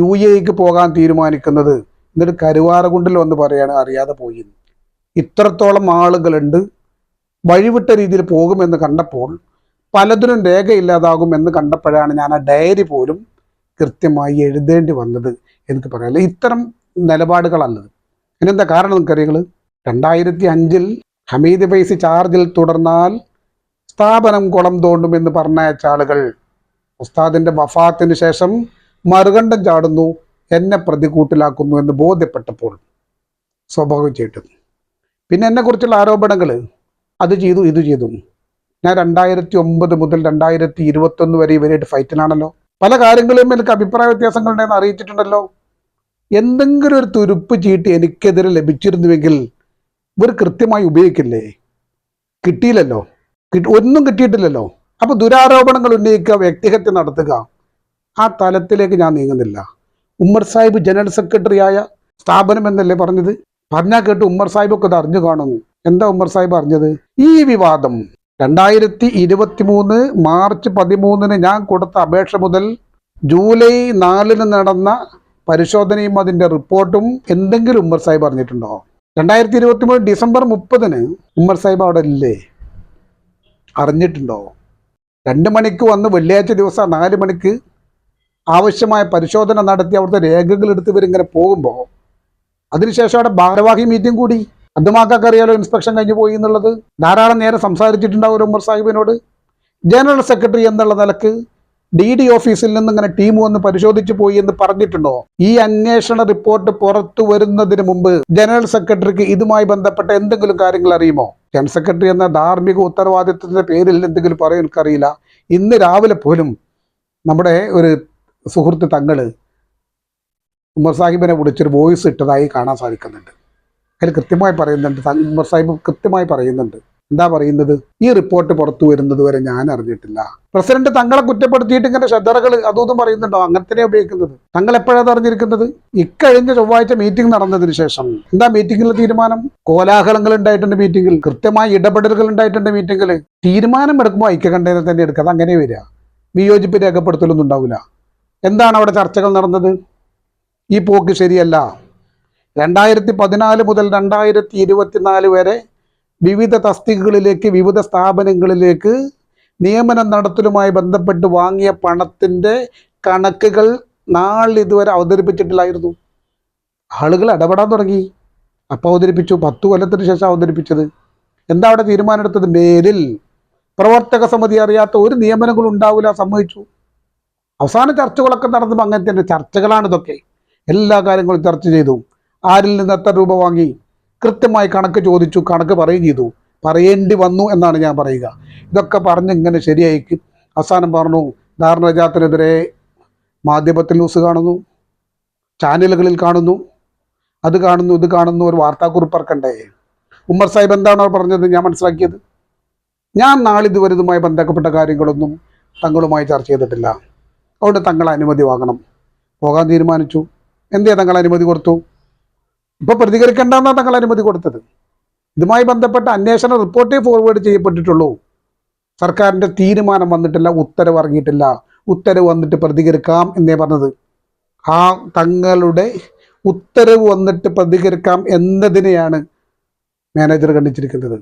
UAEക്ക് പോകാൻ തീരുമാനിക്കുന്നത്. എന്നിട്ട് കരുവാരകുണ്ടിൽ വന്ന് പറയാണ് അറിയാതെ പോയി. ഇത്രത്തോളം ആളുകളുണ്ട്, വഴിവിട്ട രീതിയിൽ പോകുമെന്ന് കണ്ടപ്പോൾ, പലതിനും രേഖയില്ലാതാകുമെന്ന് കണ്ടപ്പോഴാണ് ഞാൻ ആ ഡയറി പോലും കൃത്യമായി എഴുതേണ്ടി വന്നത്. എനിക്ക് പറയാനില്ല, ഇത്തരം നിലപാടുകളല്ലത്. ഇതിനെന്താ കാരണം നിങ്ങൾക്കറിയുകൾ? 2005 ഹമീദ് ഫൈസി ചാർജിൽ തുടർന്നാൽ സ്ഥാപനം കുളം തോണ്ടുമെന്ന് പറഞ്ഞയച്ച ആളുകൾ ഉസ്താദിൻ്റെ വഫാത്തിന് ശേഷം മറുകണ്ഠം ചാടുന്നു, എന്നെ പ്രതികൂട്ടിലാക്കുന്നു എന്ന് ബോധ്യപ്പെട്ടപ്പോൾ സ്വാഭാവികമായിട്ടും പിന്നെ എന്നെക്കുറിച്ചുള്ള ആരോപണങ്ങൾ അത് ചെയ്തു ഇത് ചെയ്തു. ഞാൻ 2009 മുതൽ 2021 വരെ ഇവരായിട്ട് ഫൈറ്റിലാണല്ലോ. പല കാര്യങ്ങളും എനിക്ക് അഭിപ്രായ വ്യത്യാസങ്ങളുണ്ടെന്ന് അറിയിച്ചിട്ടുണ്ടല്ലോ. എന്തെങ്കിലും ഒരു തുരുപ്പ് ചീട്ട് എനിക്കെതിരെ ലഭിച്ചിരുന്നുവെങ്കിൽ ഇവർ കൃത്യമായി ഉപയോഗിക്കില്ലേ? കിട്ടിയില്ലല്ലോ, ഒന്നും കിട്ടിയിട്ടില്ലല്ലോ. അപ്പോൾ ദുരാരോപണങ്ങൾ ഉന്നയിക്കുക, വ്യക്തിഹത്യ നടത്തുക, ആ തലത്തിലേക്ക് ഞാൻ നീങ്ങുന്നില്ല. ഉമ്മർ സാഹിബ് ജനറൽ സെക്രട്ടറിയായ സ്ഥാപനം എന്നല്ലേ പറഞ്ഞത്? പറഞ്ഞാൽ കേട്ട് ഉമ്മർ സാഹിബൊക്കെ ഇത് അറിഞ്ഞു കാണുന്നു. എന്താ ഉമ്മർ സാഹിബ് അറിഞ്ഞത്? ഈ വിവാദം 2023 മാർച്ച് 13 ഞാൻ കൊടുത്ത അപേക്ഷ മുതൽ ജൂലൈ 4 നടന്ന പരിശോധനയും അതിൻ്റെ റിപ്പോർട്ടും എന്തെങ്കിലും ഉമ്മർ സാഹിബ് അറിഞ്ഞിട്ടുണ്ടോ? 2023 ഡിസംബർ 30 ഉമ്മർ സാഹിബ് അവിടെ ഇല്ലേ? അറിഞ്ഞിട്ടുണ്ടോ? 2 മണിക്ക് വന്ന് വെള്ളിയാഴ്ച ദിവസം 4 മണിക്ക് ആവശ്യമായ പരിശോധന നടത്തി അവിടുത്തെ രേഖകൾ എടുത്ത് ഇവരിങ്ങനെ പോകുമ്പോൾ അതിനുശേഷം അവിടെ ഭാരവാഹി മീറ്റിംഗ് കൂടി. അതുമാക്കൊക്കെ അറിയാലോ ഇൻസ്പെക്ഷൻ കഴിഞ്ഞ് പോയി എന്നുള്ളത്. ധാരാളം നേരം സംസാരിച്ചിട്ടുണ്ടാവും ഉമ്മർ സാഹിബിനോട്. ജനറൽ സെക്രട്ടറി എന്നുള്ള നിലക്ക് DD ഓഫീസിൽ നിന്ന് ഇങ്ങനെ ടീം വന്ന് പരിശോധിച്ചു പോയി എന്ന് പറഞ്ഞിട്ടുണ്ടോ? ഈ അന്വേഷണ റിപ്പോർട്ട് പുറത്തു വരുന്നതിന് മുമ്പ് ജനറൽ സെക്രട്ടറിക്ക് ഇതുമായി ബന്ധപ്പെട്ട എന്തെങ്കിലും കാര്യങ്ങൾ അറിയുമോ? ജനറൽ സെക്രട്ടറി എന്ന ധാർമ്മിക ഉത്തരവാദിത്വത്തിന്റെ പേരിൽ എന്തെങ്കിലും പറയും എനിക്കറിയില്ല. ഇന്ന് രാവിലെ പോലും നമ്മുടെ ഒരു സുഹൃത്ത് തങ്ങള് ഉമ്മർ സാഹിബിനെ വിളിച്ചൊരു വോയിസ് ഇട്ടതായി കാണാൻ സാധിക്കുന്നുണ്ട്. അതിൽ കൃത്യമായി പറയുന്നുണ്ട്, ഉമ്മർ സാഹിബ് കൃത്യമായി പറയുന്നുണ്ട്. എന്താ പറയുന്നത്? ഈ റിപ്പോർട്ട് പുറത്തു വരുന്നത് വരെ ഞാൻ അറിഞ്ഞിട്ടില്ല. പ്രസിഡന്റ് തങ്ങളെ കുറ്റപ്പെടുത്തിയിട്ട് ഇങ്ങനെ ശ്രദ്ധകൾ അതൊന്നും പറയുന്നുണ്ടോ? അങ്ങനെ തന്നെ ഉപയോഗിക്കുന്നത്. തങ്ങൾ എപ്പോഴാണ് അറിഞ്ഞിരിക്കുന്നത്? ഇക്കഴിഞ്ഞ ചൊവ്വാഴ്ച മീറ്റിംഗ് നടന്നതിന് ശേഷം. എന്താ മീറ്റിംഗിലെ തീരുമാനം? കോലാഹലങ്ങൾ ഉണ്ടായിട്ടുണ്ട് മീറ്റിംഗിൽ, കൃത്യമായ ഇടപെടലുകൾ ഉണ്ടായിട്ടുണ്ട് മീറ്റിംഗിൽ. തീരുമാനം എടുക്കുമ്പോൾ ഐക്യകണ്ഠേന തന്നെ എടുക്കുക, അത് അങ്ങനെ വരിക. വിയോജിപ്പ് രേഖപ്പെടുത്തലൊന്നും ഉണ്ടാവില്ല. എന്താണ് അവിടെ ചർച്ചകൾ നടന്നത്? ഈ പോക്ക് ശരിയല്ല. 2014 മുതൽ 2024 വരെ വിവിധ തസ്തികകളിലേക്ക്, വിവിധ സ്ഥാപനങ്ങളിലേക്ക് നിയമനം നടത്തലുമായി ബന്ധപ്പെട്ട് വാങ്ങിയ പണത്തിൻ്റെ കണക്കുകൾ നാളിതുവരെ അവതരിപ്പിച്ചിട്ടില്ലായിരുന്നു. ആളുകൾ ഇടപെടാൻ തുടങ്ങി. അപ്പോൾ അവതരിപ്പിച്ചു. 10 കൊല്ലത്തിന് ശേഷം അവതരിപ്പിച്ചത്. എന്താ അവിടെ തീരുമാനമെടുത്തത്? മേലിൽ പ്രവർത്തക സമിതി അറിയാത്ത ഒരു നിയമനങ്ങളും ഉണ്ടാവില്ല, സമ്മതിച്ചു. അവസാന ചർച്ചകളൊക്കെ നടന്നപ്പോൾ അങ്ങനെ തന്നെ ചർച്ചകളാണ് ഇതൊക്കെ. എല്ലാ കാര്യങ്ങളും ചർച്ച ചെയ്തു. ആരിൽ നിന്ന് എത്ര രൂപ വാങ്ങി കൃത്യമായി കണക്ക് ചോദിച്ചു, കണക്ക് പറയുകയും ചെയ്തു. പറയേണ്ടി വന്നു എന്നാണ് ഞാൻ പറയുക. ഇതൊക്കെ പറഞ്ഞ് ഇങ്ങനെ ശരിയായി അവസാനം പറഞ്ഞു ധാരണജാത്തിനെതിരെ മാധ്യമത്തിൽ ന്യൂസ് കാണുന്നു, ചാനലുകളിൽ കാണുന്നു, അത് കാണുന്നു, ഇത് കാണുന്നു, ഒരു വാർത്താക്കുറിപ്പ് ഇറക്കണ്ടേ? ഉമ്മർ സാഹിബ് എന്താണോ പറഞ്ഞത് ഞാൻ മനസ്സിലാക്കിയത്? ഞാൻ നാളിതുവരെ ഇതുമായി ബന്ധപ്പെട്ട കാര്യങ്ങളൊന്നും തങ്ങളുമായി ചർച്ച ചെയ്തിട്ടില്ല. അതുകൊണ്ട് തങ്ങളെ അനുമതി വാങ്ങണം. പോകാൻ തീരുമാനിച്ചു. എന്തേ തങ്ങൾ അനുമതി കൊടുത്തു? ഇപ്പോൾ പ്രതികരിക്കേണ്ടെന്നാണ് തങ്ങൾ അനുമതി കൊടുത്തത്. ഇതുമായി ബന്ധപ്പെട്ട അന്വേഷണ റിപ്പോർട്ടേ ഫോർവേഡ് ചെയ്യപ്പെട്ടിട്ടുള്ളൂ. സർക്കാരിൻ്റെ തീരുമാനം വന്നിട്ടില്ല, ഉത്തരവ് ഇറങ്ങിയിട്ടില്ല. ഉത്തരവ് വന്നിട്ട് പ്രതികരിക്കാം എന്നേ പറഞ്ഞത്. ആ തങ്ങളുടെ ഉത്തരവ് വന്നിട്ട് പ്രതികരിക്കാം എന്നതിനെയാണ് മാനേജർ കണ്ടിച്ചിരിക്കുന്നത്.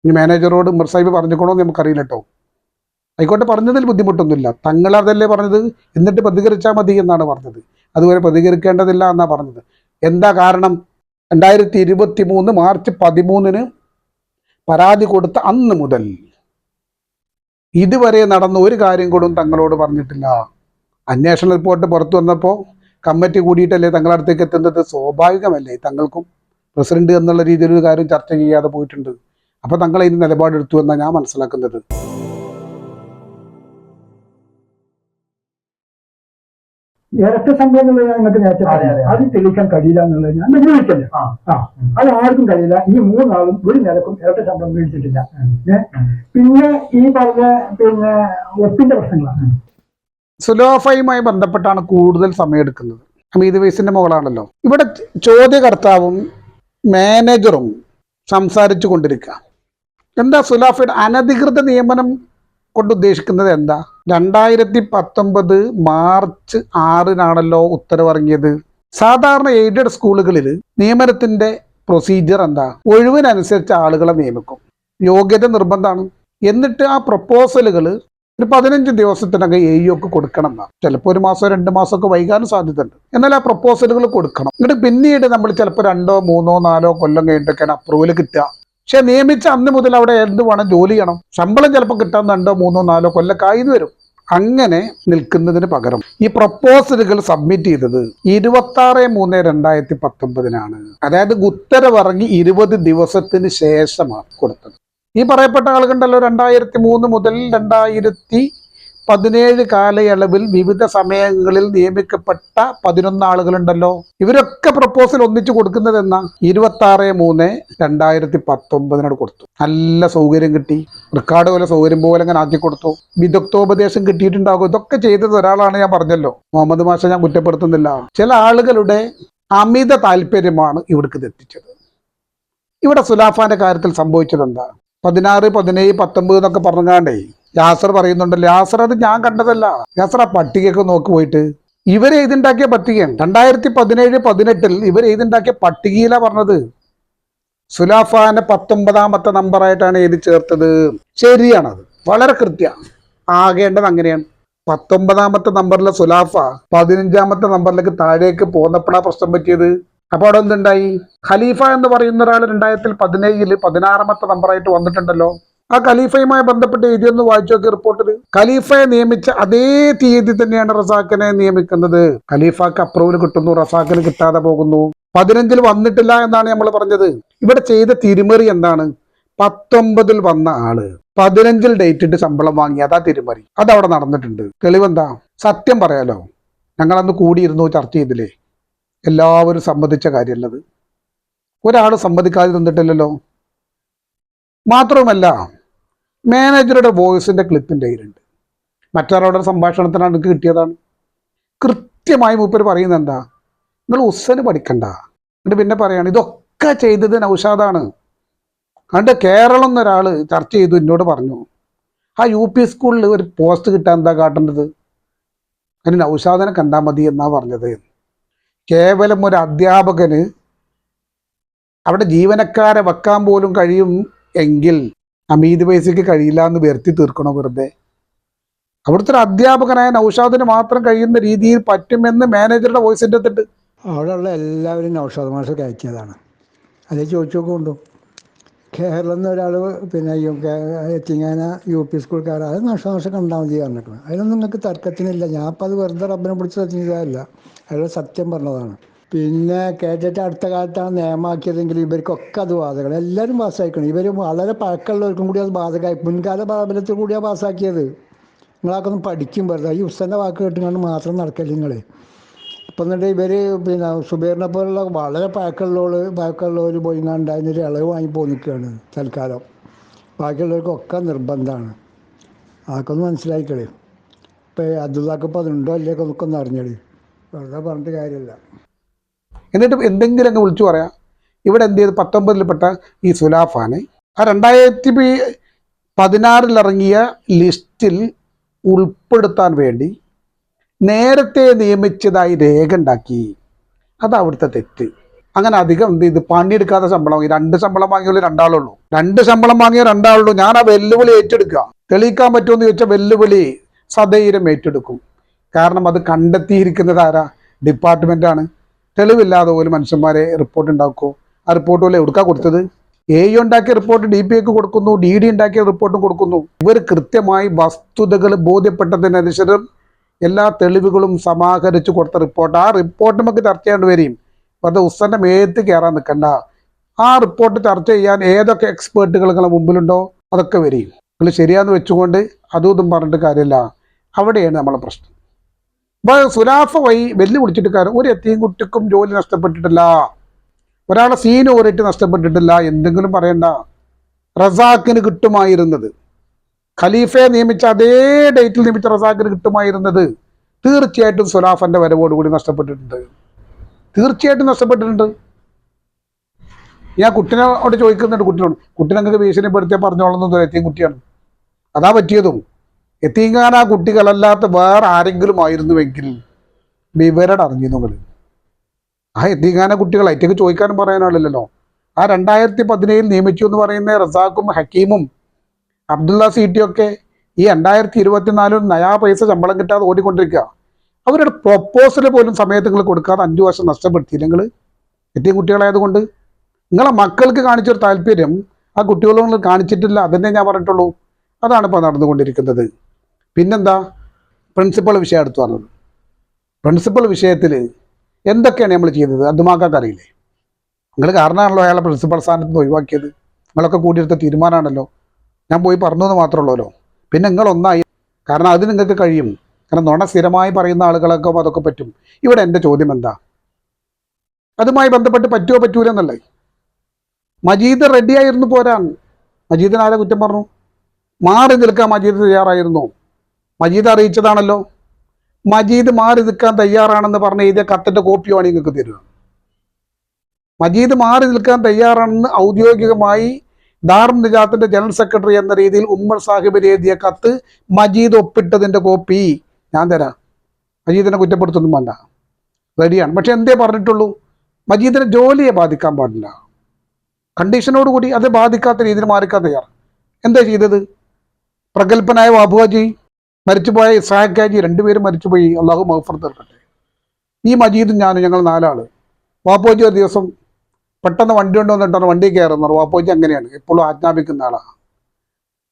ഇനി മാനേജറോട് ഉമ്മർ സാഹിബ് പറഞ്ഞിക്കണമെന്ന് നമുക്കറിയില്ല കേട്ടോ. ആയിക്കോട്ടെ, പറഞ്ഞതിൽ ബുദ്ധിമുട്ടൊന്നുമില്ല. തങ്ങളതല്ലേ പറഞ്ഞത്, എന്നിട്ട് പ്രതികരിച്ചാൽ മതി എന്നാണ് പറഞ്ഞത്. അതുവരെ പ്രതികരിക്കേണ്ടതില്ല എന്നാണ് പറഞ്ഞത്. എന്താ കാരണം? 2023 മാർച്ച് 13 പരാതി കൊടുത്ത അന്ന് മുതൽ ഇതുവരെ നടന്ന ഒരു കാര്യം കൂടെ തങ്ങളോട് പറഞ്ഞിട്ടില്ല. അന്വേഷണ റിപ്പോർട്ട് പുറത്തു വന്നപ്പോൾ കമ്മിറ്റി കൂടിയിട്ടല്ലേ തങ്ങളടുത്തേക്ക് എത്തുന്നത്? സ്വാഭാവികമല്ലേ? തങ്ങൾക്കും പ്രസിഡന്റ് എന്നുള്ള രീതിയിൽ ഒരു കാര്യം ചർച്ച ചെയ്യാതെ പോയിട്ടുണ്ട്. അപ്പോൾ തങ്ങൾ അതിന് നിലപാടെടുത്തു എന്നാണ് ഞാൻ മനസ്സിലാക്കുന്നത്. ഇരട്ട സംഭവം എന്നുള്ളത് ഞങ്ങൾക്ക് നേരത്തെ അത് തെളിയിക്കാൻ കഴിയില്ല എന്നുള്ളത് ഞാൻ വെല്ലുവിളിക്കല്ലേ. അത് ആർക്കും കഴിയില്ല. ഈ 3 ആളും ഒരു നിലക്കും ഇരട്ട സംഭവം മേടിച്ചിട്ടില്ല. പിന്നെ ഈ പറഞ്ഞ ഒപ്പിന്റെ പ്രശ്നങ്ങളാണ്. സുലോഫയുമായി ബന്ധപ്പെട്ടാണ് കൂടുതൽ സമയം എടുക്കുന്നത്. ഹമീദ് വൈസിന്റെ മകളാണല്ലോ. ഇവിടെ ചോദ്യകർത്താവും മാനേജറും സംസാരിച്ചു കൊണ്ടിരിക്കുക. എന്താ സുലാഫയുടെ അനധികൃത നിയമനം കൊണ്ട് ഉദ്ദേശിക്കുന്നത് എന്താ? 2019 മാർച്ച് 6 ഉത്തരവിറങ്ങിയത്. സാധാരണ എയ്ഡഡ് സ്കൂളുകളിൽ നിയമനത്തിന്റെ പ്രൊസീജിയർ എന്താ? ഒഴിവിനനുസരിച്ച് ആളുകളെ നിയമിക്കും, യോഗ്യത നിർബന്ധമാണ്. എന്നിട്ട് ആ പ്രപ്പോസലുകൾ ഒരു 15 ദിവസത്തിനകം AEOക്ക് കൊടുക്കണം എന്നാണ്. ചിലപ്പോൾ 1 മാസമോ 2 മാസമൊക്കെ വൈകാനും സാധ്യതയുണ്ട്. എന്നാൽ ആ പ്രപ്പോസലുകൾ കൊടുക്കണം. എന്നിട്ട് പിന്നീട് നമ്മൾ ചിലപ്പോൾ 2, 3, 4 കൊല്ലം കഴിഞ്ഞിട്ടൊക്കെയാണ് അപ്രൂവൽ കിട്ടുക. പക്ഷെ നിയമിച്ച അന്ന് മുതൽ അവിടെ എന്ത് വേണം? ജോലി ചെയ്യണം. ശമ്പളം ചിലപ്പോൾ കിട്ടാൻ 2, 3, 4 കൊല്ലമൊക്കെ ആയിന്ന് വരും. അങ്ങനെ നിൽക്കുന്നതിന് പകരം ഈ പ്രപ്പോസലുകൾ സബ്മിറ്റ് ചെയ്തത് 26/3/2019 അതായത് ഉത്തരവിറങ്ങി 20 ദിവസത്തിന് ശേഷമാണ് കൊടുത്തത്. ഈ പറയപ്പെട്ട ആളുകളുണ്ടല്ലോ, 2003 മുതൽ 2017 കാലയളവിൽ വിവിധ സമയങ്ങളിൽ നിയമിക്കപ്പെട്ട 11 ആളുകളുണ്ടല്ലോ. ഇവരൊക്കെ പ്രപ്പോസൽ ഒന്നിച്ചു കൊടുക്കുന്നത് എന്നാ 26/3/2019 കൊടുത്തു. നല്ല സൗകര്യം കിട്ടി, റെക്കോർഡ് പോലെ സൗകര്യം പോലെ അങ്ങനെ ആക്കി കൊടുത്തു. വിദഗ്ധോപദേശം കിട്ടിയിട്ടുണ്ടാകും. ഇതൊക്കെ ചെയ്തത് ഒരാളാണ്, ഞാൻ പറഞ്ഞല്ലോ, മുഹമ്മദ് മാഷ ഞാൻ കുറ്റപ്പെടുത്തുന്നില്ല. ചില ആളുകളുടെ അമിത താല്പര്യമാണ് ഇവിടേക്ക് എത്തിച്ചത്. ഇവിടെ സുലാഫാന്റെ കാര്യത്തിൽ സംഭവിച്ചത് എന്താ? 16, 17, 19 എന്നൊക്കെ പറഞ്ഞാണ്ടേ യാസർ പറയുന്നുണ്ടല്ലോ. യാസർ അത് ഞാൻ കണ്ടതല്ല. യാസർ ആ പട്ടികയൊക്കെ നോക്കി പോയിട്ട് ഇവരെ എഴുതുണ്ടാക്കിയ പട്ടികയാണ്. 2017, 18 ഇവർ എഴുതുണ്ടാക്കിയ പട്ടികയിലാ പറഞ്ഞത്. സുലാഫാന്റെ 19ാമത്തെ നമ്പറായിട്ടാണ് എഴുതി ചേർത്തത്. ശരിയാണത്, വളരെ കൃത്യ ആകേണ്ടത് അങ്ങനെയാണ്. 19ാമത്തെ നമ്പറിലെ സുലാഫ 15ാമത്തെ നമ്പറിലേക്ക് താഴേക്ക് പോന്നപ്പോഴാണ് പ്രശ്നം പറ്റിയത്. അപ്പൊ അവിടെ എന്തുണ്ടായി? ഖലീഫ എന്ന് പറയുന്ന ഒരാൾ 2017 16ാമത്തെ നമ്പറായിട്ട് വന്നിട്ടുണ്ടല്ലോ. ആ ഖലീഫയുമായി ബന്ധപ്പെട്ട് എഴുതിയൊന്ന് വായിച്ചു നോക്കിയ റിപ്പോർട്ടിൽ ഖലീഫയെ നിയമിച്ച അതേ തീയതി തന്നെയാണ് റസാഖിനെ നിയമിക്കുന്നത്. ഖലീഫക്ക് അപ്രൂവൽ കിട്ടുന്നു, റസാഖിന് കിട്ടാതെ പോകുന്നു. 15 വന്നിട്ടില്ല എന്നാണ് നമ്മൾ പറഞ്ഞത്. ഇവിടെ ചെയ്ത തിരിമറി എന്താണ്? 19 വന്ന ആള് 15 ഡേറ്റ് ഇട്ട് ശമ്പളം വാങ്ങി. അതാ തിരിമറി. അതവിടെ നടന്നിട്ടുണ്ട്. തെളിവെന്താ? സത്യം പറയാലോ, ഞങ്ങളന്ന് കൂടിയിരുന്നു, ചർച്ച ചെയ്തില്ലേ? എല്ലാവരും സമ്മതിച്ച കാര്യമല്ലത്. ഒരാൾ സമ്മതിക്കാതെ നിന്നിട്ടില്ലല്ലോ. മാത്രവുമല്ല, മാനേജറുടെ വോയിസിന്റെ ക്ലിപ്പിൻ്റെ കയ്യിലുണ്ട്. മറ്റൊരാളുടെ സംഭാഷണത്തിനാണ് എനിക്ക് കിട്ടിയതാണ്. കൃത്യമായി മൂപ്പർ പറയുന്നത് എന്താ? നിങ്ങൾ ഉസ്സന് പഠിക്കണ്ട. എന്നിട്ട് പിന്നെ പറയാണ് ഇതൊക്കെ ചെയ്തത് നൗഷാദാണ്. അതുകൊണ്ട് കേരളം എന്നൊരാൾ ചർച്ച ചെയ്തു, എന്നോട് പറഞ്ഞു ആ UP സ്കൂളിൽ ഒരു പോസ്റ്റ് കിട്ടാൻ എന്താ കാട്ടേണ്ടത്? അതിന് നൗഷാദിനെ കണ്ടാൽ മതി എന്നാ പറഞ്ഞത്. കേവലം ഒരു അധ്യാപകന് അവിടെ ജീവനക്കാരെ വെക്കാൻ പോലും കഴിയും എങ്കിൽ ഹമീദ് വൈസിക്ക് കഴിയില്ല എന്ന് വരുത്തി തീർക്കണോ വെറുതെ? അവിടുത്തെ ഒരു അധ്യാപകനായ നൗഷാദിന് മാത്രം കഴിയുന്ന രീതിയിൽ പറ്റുമെന്ന് മാനേജറുടെ വോയിസിൻ്റെ അടുത്തിട്ട് അവിടെയുള്ള എല്ലാവരും നൗഷാദ് മാഷ് കയറ്റിയതാണ്. അതേ ചോദിച്ചു നോക്കുകൊണ്ടു. കേരളം എന്നൊരാൾ പിന്നെ എത്തിങ്ങാന UP സ്കൂൾക്കാർ അത് നൗഷാദ് മാഷ് കണ്ടാൽ മതി പറഞ്ഞിട്ടുണ്ട്. അതിലൊന്നും നിങ്ങൾക്ക് തർക്കത്തിനില്ല. ഞാൻ അപ്പം അത് വെറുതെ റബ്ബിനെ പിടിച്ച് തെറ്റിയതല്ല, അയാൾ സത്യം പറഞ്ഞതാണ്. പിന്നെ കേട്ടിട്ട് അടുത്ത കാലത്താണ് നിയമമാക്കിയതെങ്കിൽ ഇവർക്കൊക്കെ അത് ബാധകം. എല്ലാവരും പാസ്സാക്കണം. ഇവർ വളരെ പഴക്കമുള്ളവർക്കും കൂടി അത് ബാധകമായി. മുൻകാല പ്രാബല്യത്തിൽ കൂടിയാണ് പാസ്സാക്കിയത്. നിങ്ങളൊക്കെ ഒന്ന് പഠിക്കും വെറുതെ. ഈ ഉസ്താൻ്റെ വാക്ക് കേട്ടുകൊണ്ട് മാത്രം നടക്കല്ലേ നിങ്ങൾ. ഇപ്പം എന്നിട്ട് ഇവർ പിന്നെ സുബൈറിനെ പോലുള്ള വളരെ പഴക്കമുള്ളവർ പോയിങ്ങാണ്ട് അതിനൊരു ഇളവ് വാങ്ങി പോന്നിക്കുകയാണ് തൽക്കാലം. ബാക്കിയുള്ളവർക്കൊക്കെ നിർബന്ധമാണ്. അതൊക്കെ ഒന്ന് മനസ്സിലാക്കിക്കളി. ഇപ്പം അബ്ദുള്ളക്ക് ഇപ്പോൾ അതുണ്ടോ ഇല്ലയൊക്കെ നമുക്ക് ഒന്ന് അറിഞ്ഞളി. വെറുതെ പറഞ്ഞിട്ട് കാര്യമില്ല. എന്നിട്ട് എന്തെങ്കിലും അങ്ങ് വിളിച്ചു പറയാം. ഇവിടെ എന്ത് ചെയ്ത് 19-ൽപ്പെട്ട ഈ സുലാഫാനെ ആ 2016 ഇറങ്ങിയ ലിസ്റ്റിൽ ഉൾപ്പെടുത്താൻ വേണ്ടി നേരത്തെ നിയമിച്ചതായി രേഖ ഉണ്ടാക്കി. അത് അവിടുത്തെ തെറ്റ്. അങ്ങനെ അധികം എന്ത് ചെയ്ത് പണിയെടുക്കാതെ ശമ്പളം വാങ്ങി. 2 ശമ്പളം വാങ്ങിയുള്ളൂ 2 ആളുള്ളൂ. 2 ശമ്പളം വാങ്ങിയ 2 ആളുള്ളൂ. ഞാൻ ആ വെല്ലുവിളി ഏറ്റെടുക്കുക. തെളിയിക്കാൻ പറ്റുമെന്ന് ചോദിച്ചാൽ വെല്ലുവിളി സധൈര്യം ഏറ്റെടുക്കും. കാരണം അത് കണ്ടെത്തിയിരിക്കുന്നത് ആരാ? ഡിപ്പാർട്ട്മെൻറ്റാണ്. തെളിവില്ലാതെ പോലും മനുഷ്യന്മാരെ റിപ്പോർട്ട് ഉണ്ടാക്കുമോ? ആ റിപ്പോർട്ട് പോലെ എവിടുക്കാ കൊടുത്തത്? AE ഉണ്ടാക്കിയ റിപ്പോർട്ട് DPAക്ക് കൊടുക്കുന്നു, DD ഉണ്ടാക്കിയ റിപ്പോർട്ടും കൊടുക്കുന്നു. ഇവർ കൃത്യമായി വസ്തുതകൾ ബോധ്യപ്പെട്ടതിനനുസരിച്ച് എല്ലാ തെളിവുകളും സമാഹരിച്ച് കൊടുത്ത റിപ്പോർട്ട്. ആ റിപ്പോർട്ട് നമുക്ക് ചർച്ച ചെയ്യേണ്ടി വരും. വെറുതെ ഉസ്സന്റെ മേത്ത് കയറാൻ നിൽക്കണ്ട. ആ റിപ്പോർട്ട് ചർച്ച ചെയ്യാൻ ഏതൊക്കെ എക്സ്പേർട്ടുകൾ നിങ്ങളുടെ മുമ്പിലുണ്ടോ അതൊക്കെ വരും. നിങ്ങൾ ശരിയാന്ന് വെച്ചുകൊണ്ട് അതും ഇതും പറഞ്ഞിട്ട് കാര്യമില്ല. അവിടെയാണ് നമ്മളെ പ്രശ്നം. അപ്പോൾ സുലാഫ വഴി വെല്ലുവിളിച്ചിട്ട് കാര്യം ഒരു എത്തിയും കുട്ടിക്കും ജോലി നഷ്ടപ്പെട്ടിട്ടില്ല, ഒരാളെ സീനിയോറിറ്റി നഷ്ടപ്പെട്ടിട്ടില്ല. എന്തെങ്കിലും പറയണ്ട. റസാഖിന് കിട്ടുമായിരുന്നത്, ഖലീഫയെ നിയമിച്ച അതേ ഡേറ്റിൽ നിയമിച്ച റസാഖിന് കിട്ടുമായിരുന്നത് തീർച്ചയായിട്ടും സുലാഫന്റെ വരവോടുകൂടി നഷ്ടപ്പെട്ടിട്ടുണ്ട്. തീർച്ചയായിട്ടും നഷ്ടപ്പെട്ടിട്ടുണ്ട്. ഞാൻ കുട്ടിനോട് ചോദിക്കുന്നുണ്ട്, കുട്ടിനങ്ങൾക്ക് ഭീഷണിപ്പെടുത്തിയാൽ പറഞ്ഞോളുന്നത് എത്തിയും കുട്ടിയാണ്. അതാ പറ്റിയതും. എത്തിങ്ങാൻ ആ കുട്ടികളല്ലാത്ത വേറെ ആരെങ്കിലും ആയിരുന്നുവെങ്കിൽ വിവരം അറിഞ്ഞു നിങ്ങൾ. ആ എത്തിങ്ങാന കുട്ടികൾ ഏറ്റവും ചോദിക്കാനും പറയാനാളില്ലല്ലോ. ആ 2017 നിയമിച്ചു എന്ന് പറയുന്ന റസാഖും ഹക്കീമും അബ്ദുള്ള സീറ്റിയൊക്കെ ഈ 2024 നയാ പൈസ ശമ്പളം കിട്ടാതെ ഓടിക്കൊണ്ടിരിക്കുക. അവരുടെ പ്രൊപ്പോസൽ പോലും സമയത്ത് നിങ്ങൾ കൊടുക്കാതെ 5 വർഷം നഷ്ടപ്പെടുത്തിയില്ല നിങ്ങൾ എത്തിയും കുട്ടികളായതുകൊണ്ട്. നിങ്ങളെ മക്കൾക്ക് കാണിച്ചൊരു താല്പര്യം ആ കുട്ടികളോട് കാണിച്ചിട്ടില്ല. അതന്നെ ഞാൻ പറഞ്ഞിട്ടുള്ളൂ. അതാണ് ഇപ്പോൾ നടന്നുകൊണ്ടിരിക്കുന്നത്. പിന്നെന്താ പ്രിൻസിപ്പൽ വിഷയം എടുത്തു പറഞ്ഞത്. പ്രിൻസിപ്പൽ വിഷയത്തിൽ എന്തൊക്കെയാണ് നമ്മൾ ചെയ്തത് അതുമാക്കാർക്ക് അറിയില്ലേ? നിങ്ങൾ കാരണമാണല്ലോ അയാളെ പ്രിൻസിപ്പൽ സ്ഥാനത്ത് നിന്ന് ഒഴിവാക്കിയത്. നിങ്ങളൊക്കെ കൂടിയെടുത്ത തീരുമാനമാണല്ലോ. ഞാൻ പോയി പറഞ്ഞു എന്ന് മാത്രമുള്ളല്ലോ. പിന്നെ നിങ്ങളൊന്നായി. കാരണം അത് നിങ്ങൾക്ക് കഴിയും. കാരണം നുണ സ്ഥിരമായി പറയുന്ന ആളുകളൊക്കെ അതൊക്കെ പറ്റും. ഇവിടെ എൻ്റെ ചോദ്യം എന്താ, അതുമായി ബന്ധപ്പെട്ട് പറ്റുമോ പറ്റൂല എന്നല്ലേ? മജീദ് റെഡിയായിരുന്നു പോരാൻ. മജീദിന് ആരെ കുറ്റം പറഞ്ഞു? മാറി നിൽക്കാൻ മജീദ് തയ്യാറായിരുന്നു. മജീദ് അറിയിച്ചതാണല്ലോ. മജീദ് മാറി നിൽക്കാൻ തയ്യാറാണെന്ന് പറഞ്ഞ് എഴുതിയ കത്തിൻ്റെ കോപ്പിയാണ് നിങ്ങൾക്ക് തരിക. മജീദ് മാറി നിൽക്കാൻ തയ്യാറാണെന്ന് ഔദ്യോഗികമായി ദാറുൽ നിജാത്തിന്റെ ജനറൽ സെക്രട്ടറി എന്ന രീതിയിൽ ഉമ്മർ സാഹിബിന് എഴുതിയ കത്ത് മജീദ് ഒപ്പിട്ടതിൻ്റെ കോപ്പി ഞാൻ തരാം. മജീദിനെ കുറ്റപ്പെടുത്തൊന്നും വേണ്ട, റെഡിയാണ്. പക്ഷെ എന്തേ പറഞ്ഞിട്ടുള്ളൂ? മജീദിനെ ജോലിയെ ബാധിക്കാൻ പാടില്ല. കണ്ടീഷനോടുകൂടി അത് ബാധിക്കാത്ത രീതിയിൽ മാറിക്കാൻ തയ്യാറ്. എന്താ ചെയ്തത്? പ്രഗത്ഭനായ വാബുഹാജി, മരിച്ചുപോയ ഇസ്ഹാഖാജി, രണ്ടുപേരും മരിച്ചുപോയി. അള്ളാഹു മഗ്ഫിറത്ത് നൽകട്ടെ. ഈ മജീദും ഞാനും, ഞങ്ങൾ 4 ആള്. വാപ്പോജി ഒരു ദിവസം പെട്ടെന്ന് വണ്ടി കൊണ്ട് വന്നിട്ടാണ് വണ്ടി കയറുന്നത്. വാപ്പോജി അങ്ങനെയാണ്, എപ്പോഴും ആജ്ഞാപിക്കുന്ന ആളാണ്.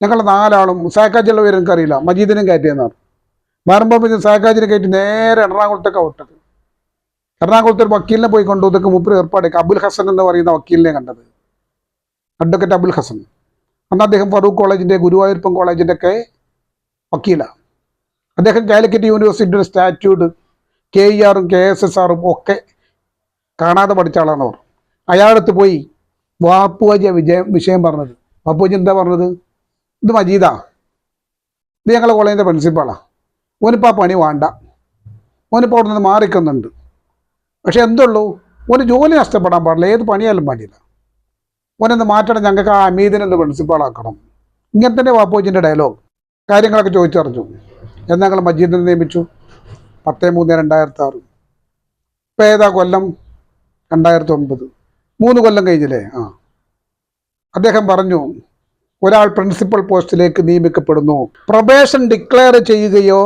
ഞങ്ങൾ 4 ആളും ഇസ്ഹാഖാജിയുള്ള പേര് എനിക്കറിയില്ല. മജീദിനും കയറ്റിയെന്നാണ്. മാറുമ്പോൾ പിന്നെ ഇസ്ഹാഖാജിനെ കയറ്റി നേരെ എറണാകുളത്തേക്കാണ് വിട്ടത്. എറണാകുളത്ത് ഒരു വക്കീലിനെ പോയി കൊണ്ടു. ഇതൊക്കെ മൂപ്പര് ഏർപ്പാടേക്ക് അബുൽ ഹസൻ എന്ന് പറയുന്ന വക്കീലിനെ കണ്ടത്, അഡ്വക്കേറ്റ് അബുൽ ഹസൻ. അന്ന് അദ്ദേഹം ഫറൂഖ് കോളേജിൻ്റെ, ഗുരുവായൂരപ്പൻ കോളേജിൻ്റെ ഒക്കെ വക്കീലാണ്. അദ്ദേഹം കാലിക്കറ്റ് യൂണിവേഴ്സിറ്റിയുടെ സ്റ്റാറ്റ്യൂട്ട് KER-ഉം KSSR-ഉം ഒക്കെ കാണാതെ പഠിച്ച ആളാണ് അവർ. അയാളടുത്ത് പോയി വാപ്പുവാജിയ വിഷയം പറഞ്ഞത്. വാപ്പുവാജി എന്താ പറഞ്ഞത്? ഇത് മജീദാ, ഇത് ഞങ്ങളെ കോളേജിൻ്റെ പ്രിൻസിപ്പാളാണ്. ഓനിപ്പോൾ ആ പണി വേണ്ട, ഓനിപ്പോൾ അവിടെ നിന്ന് മാറിക്കുന്നുണ്ട്. പക്ഷെ എന്തുള്ളൂ, ഓന് ജോലി നഷ്ടപ്പെടാൻ പാടില്ല. ഏത് പണിയാലും പാടില്ല. ഓനെന്ന് മാറ്റണം, ഞങ്ങൾക്ക് ആ അമീദിനെന്ന് പ്രിൻസിപ്പാളാക്കണം. ഇങ്ങനെ തന്നെ വാപ്പുവാജിൻ്റെ ഡയലോഗ്. കാര്യങ്ങളൊക്കെ ചോദിച്ചറിഞ്ഞു. എന്നാൽ ഞങ്ങൾ മജീദിനെ നിയമിച്ചു 10/3/2006. ഇപ്പം ഏതാ കൊല്ലം? 2009. 3 കൊല്ലം കഴിഞ്ഞില്ലേ? അദ്ദേഹം പറഞ്ഞു, ഒരാൾ പ്രിൻസിപ്പൽ പോസ്റ്റിലേക്ക് നിയമിക്കപ്പെടുന്നു. പ്രൊബേഷൻ ഡിക്ലെയർ ചെയ്യുകയോ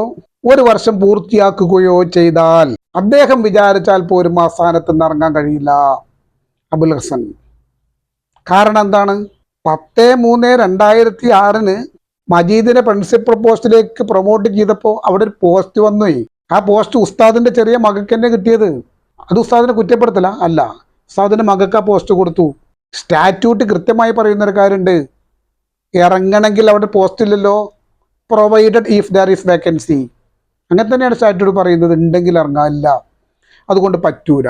1 വർഷം പൂർത്തിയാക്കുകയോ ചെയ്താൽ അദ്ദേഹം വിചാരിച്ചാൽ പോലും ആ സ്ഥാനത്ത് നിന്ന് ഇറങ്ങാൻ കഴിയില്ല. അബുൽ ഹസൻ. കാരണം എന്താണ്? 10/3/2006 മജീദിനെ പ്രിൻസിപ്പൽ പോസ്റ്റിലേക്ക് പ്രൊമോട്ട് ചെയ്തപ്പോൾ അവിടെ ഒരു പോസ്റ്റ് വന്നു. ആ പോസ്റ്റ് ഉസ്താദിന്റെ ചെറിയ മകൾക്ക് തന്നെ കിട്ടിയത്. അത് ഉസ്താദിനെ കുറ്റപ്പെടുത്തല അല്ല, ഉസ്താദിന്റെ മകൾക്ക് ആ പോസ്റ്റ് കൊടുത്തു. സ്റ്റാറ്റ്യൂട്ട് കൃത്യമായി പറയുന്നൊരു കാര്യമുണ്ട്, ഇറങ്ങണമെങ്കിൽ അവിടെ പോസ്റ്റ് ഇല്ലല്ലോ. Provided if there is vacancy. അങ്ങനെ തന്നെയാണ് സ്റ്റാറ്റ്യൂട്ട് പറയുന്നത്. ഉണ്ടെങ്കിൽ ഇറങ്ങാനില്ല, അതുകൊണ്ട് പറ്റൂല.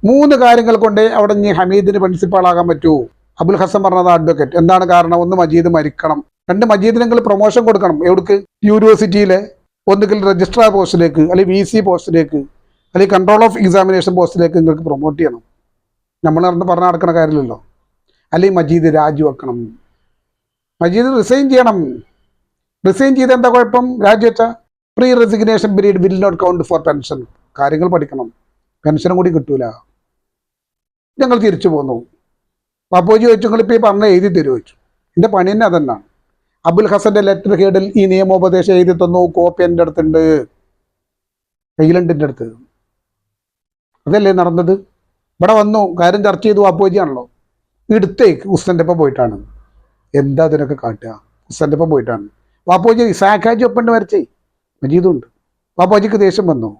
3 കാര്യങ്ങൾ കൊണ്ടേ അവിടെ ഇനി ഹമീദിന് പ്രിൻസിപ്പാളാകാൻ പറ്റൂ. അബുൽ ഹസൻ പറഞ്ഞത് അഡ്വക്കേറ്റ്. എന്താണ് കാരണം? 1, മജീദ് മരിക്കണം. 2, മജീദിനെങ്കിൽ പ്രൊമോഷൻ കൊടുക്കണം. എവിടേക്ക്? യൂണിവേഴ്സിറ്റിയിലെ ഒന്നുകിൽ രജിസ്ട്രാർ പോസ്റ്റിലേക്ക്, അല്ലെങ്കിൽ VC പോസ്റ്റിലേക്ക്, അല്ലെങ്കിൽ കൺട്രോൾ ഓഫ് എക്സാമിനേഷൻ പോസ്റ്റിലേക്ക് നിങ്ങൾക്ക് പ്രൊമോട്ട് ചെയ്യണം. നമ്മൾ പറഞ്ഞ് നടക്കുന്ന കാര്യമില്ലല്ലോ. അല്ലെങ്കിൽ മജീദ് രാജിവെക്കണം. മജീദ് റിസൈൻ ചെയ്യണം. റിസൈൻ ചെയ്ത് എന്താ കുഴപ്പം? രാജിവെച്ചാൽ pre resignation period will not count for pension. കാര്യങ്ങൾ പഠിക്കണം, പെൻഷനും കൂടി കിട്ടൂല. ഞങ്ങൾ തിരിച്ചു പോന്നു. വാപ്പോജി ചോദിച്ചു, നിങ്ങളിപ്പോൾ ഈ പറഞ്ഞ എഴുതി തരുമോ ചോദിച്ചു. എൻ്റെ പണി തന്നെ അതന്നാണ്. അബുൽ ഹസന്റെ ലെറ്റർ ഹെഡിൽ ഈ നിയമോപദേശം എഴുതി തന്നു. കോപ്പി എൻ്റെ അടുത്തുണ്ട്, കയ്യിലുണ്ട് എൻ്റെ അടുത്ത്. അതല്ലേ നടന്നത്? ഇവിടെ വന്നു, കാര്യം ചർച്ച ചെയ്തു. വാപ്പോജിയാണല്ലോ. എടുത്തേക്ക് ഉസ്താൻ്റെ ഒപ്പം പോയിട്ടാണ്. എന്താ അതിനൊക്കെ കാട്ടുക? ഉസ്താൻ്റെ ഒപ്പം പോയിട്ടാണ്. വാപ്പോജി ഇസ്ഹാഖാജി ഒപ്പണ്ട് വരച്ചേ, മജീദും ഉണ്ട്. വാപ്പോജിക്ക് ദേഷ്യം വന്നു.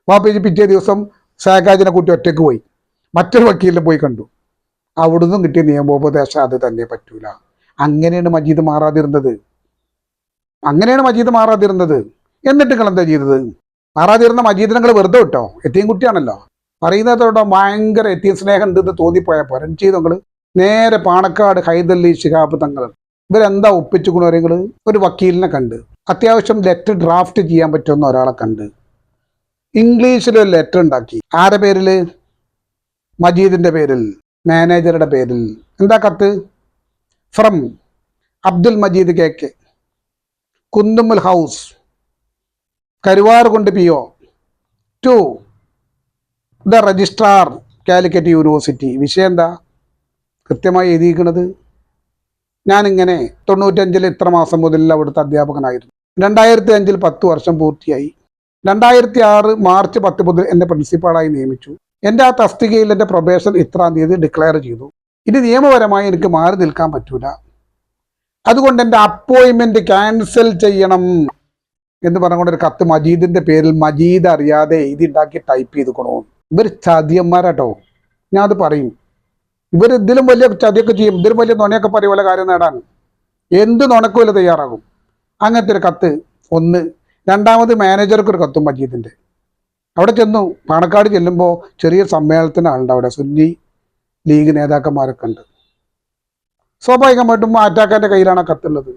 വാപ്പോജി പിറ്റേ ദിവസം ഇസ്ഹാഖാജിനെ കൂട്ടി ഒറ്റയ്ക്ക് പോയി മറ്റൊരു വക്കീലിനെ പോയി കണ്ടു. അവിടുന്ന് കിട്ടിയ നിയമോപദേശം അത് തന്നെ പറ്റൂല. അങ്ങനെയാണ് മജീദ് മാറാതിരുന്നത്. എന്നിട്ട് നിങ്ങൾ എന്താ ചെയ്തത്? മാറാതിരുന്ന മജീദ് നിങ്ങൾ വെറുതെ വിട്ടോ? എത്തിയും കുട്ടിയാണല്ലോ. പറയുന്നതോടെ ഭയങ്കര എത്തിയ സ്നേഹം ഉണ്ടെന്ന് തോന്നിപ്പോയാൽ പോരാ. ചെയ്തു നിങ്ങൾ നേരെ പാണക്കാട് ഹൈദരലി ശിഹാബ് തങ്ങൾ ഇവരെന്താ ഒപ്പിച്ചുകൊണ്ടുവരെങ്കിൽ ഒരു വക്കീലിനെ കണ്ട്, അത്യാവശ്യം ലെറ്റർ ഡ്രാഫ്റ്റ് ചെയ്യാൻ പറ്റുന്ന ഒരാളെ കണ്ട്, ഇംഗ്ലീഷിലൊരു ലെറ്റർ ഉണ്ടാക്കി. ആരുടെ പേരിൽ? മജീദിൻ്റെ പേരിൽ, മാനേജറുടെ പേരിൽ. എന്താ കത്ത്? From Abdul Majeed KK, Kunnummal house, Karuvarakundu PO, to the registrar Calicut university. വിഷയം എന്താ? കൃത്യമായി എഴുതിയിരിക്കുന്നത്. ഞാനിങ്ങനെ 95 ഇത്ര മാസം മുതൽ അവിടുത്തെ അധ്യാപകനായിരുന്നു. 2005 10 വർഷം പൂർത്തിയായി. 2006 മാർച്ച് 10 മുതൽ എന്നെ പ്രിൻസിപ്പാളായി നിയമിച്ചു. എൻ്റെ ആ തസ്തികയിൽ എൻ്റെ പ്രൊബേഷൻ ഇത്രാം തീയതി ഡിക്ലെയർ ചെയ്തു. ഇനി നിയമപരമായി എനിക്ക് മാറി നിൽക്കാൻ പറ്റൂല. അതുകൊണ്ട് എൻ്റെ അപ്പോയിൻമെൻറ്റ് ക്യാൻസൽ ചെയ്യണം എന്ന് പറഞ്ഞുകൊണ്ടൊരു കത്ത് മജീദിൻ്റെ പേരിൽ മജീദ് അറിയാതെ എഴുതിണ്ടാക്കി ടൈപ്പ് ചെയ്ത് കൊണ്ടുപോകും. ഇവർ ചതിയന്മാരാട്ടോ. ഞാൻ അത് പറയും. ഇവർ ഇതിലും വലിയ ചതിയൊക്കെ ചെയ്യും, ഇതിലും വലിയ നുണയൊക്കെ പറയും പോലെ കാര്യം നേടാൻ. എന്ത് നുണക്കുമല്ല തയ്യാറാകും. അങ്ങനത്തെ ഒരു കത്ത് ഒന്ന്. രണ്ടാമത് മാനേജർക്ക് ഒരു കത്തും മജീദിൻ്റെ. അവിടെ ചെന്നു, പാണക്കാട് ചെല്ലുമ്പോൾ ചെറിയ സമ്മേളനത്തിന് ആളുണ്ട് അവിടെ. സുന്നി ലീഗ് നേതാക്കന്മാരൊക്കെ ഉണ്ട്. സ്വാഭാവികമായിട്ടും അറ്റാക്കാൻ്റെ കയ്യിലാണ് ആ കത്തുള്ളത്.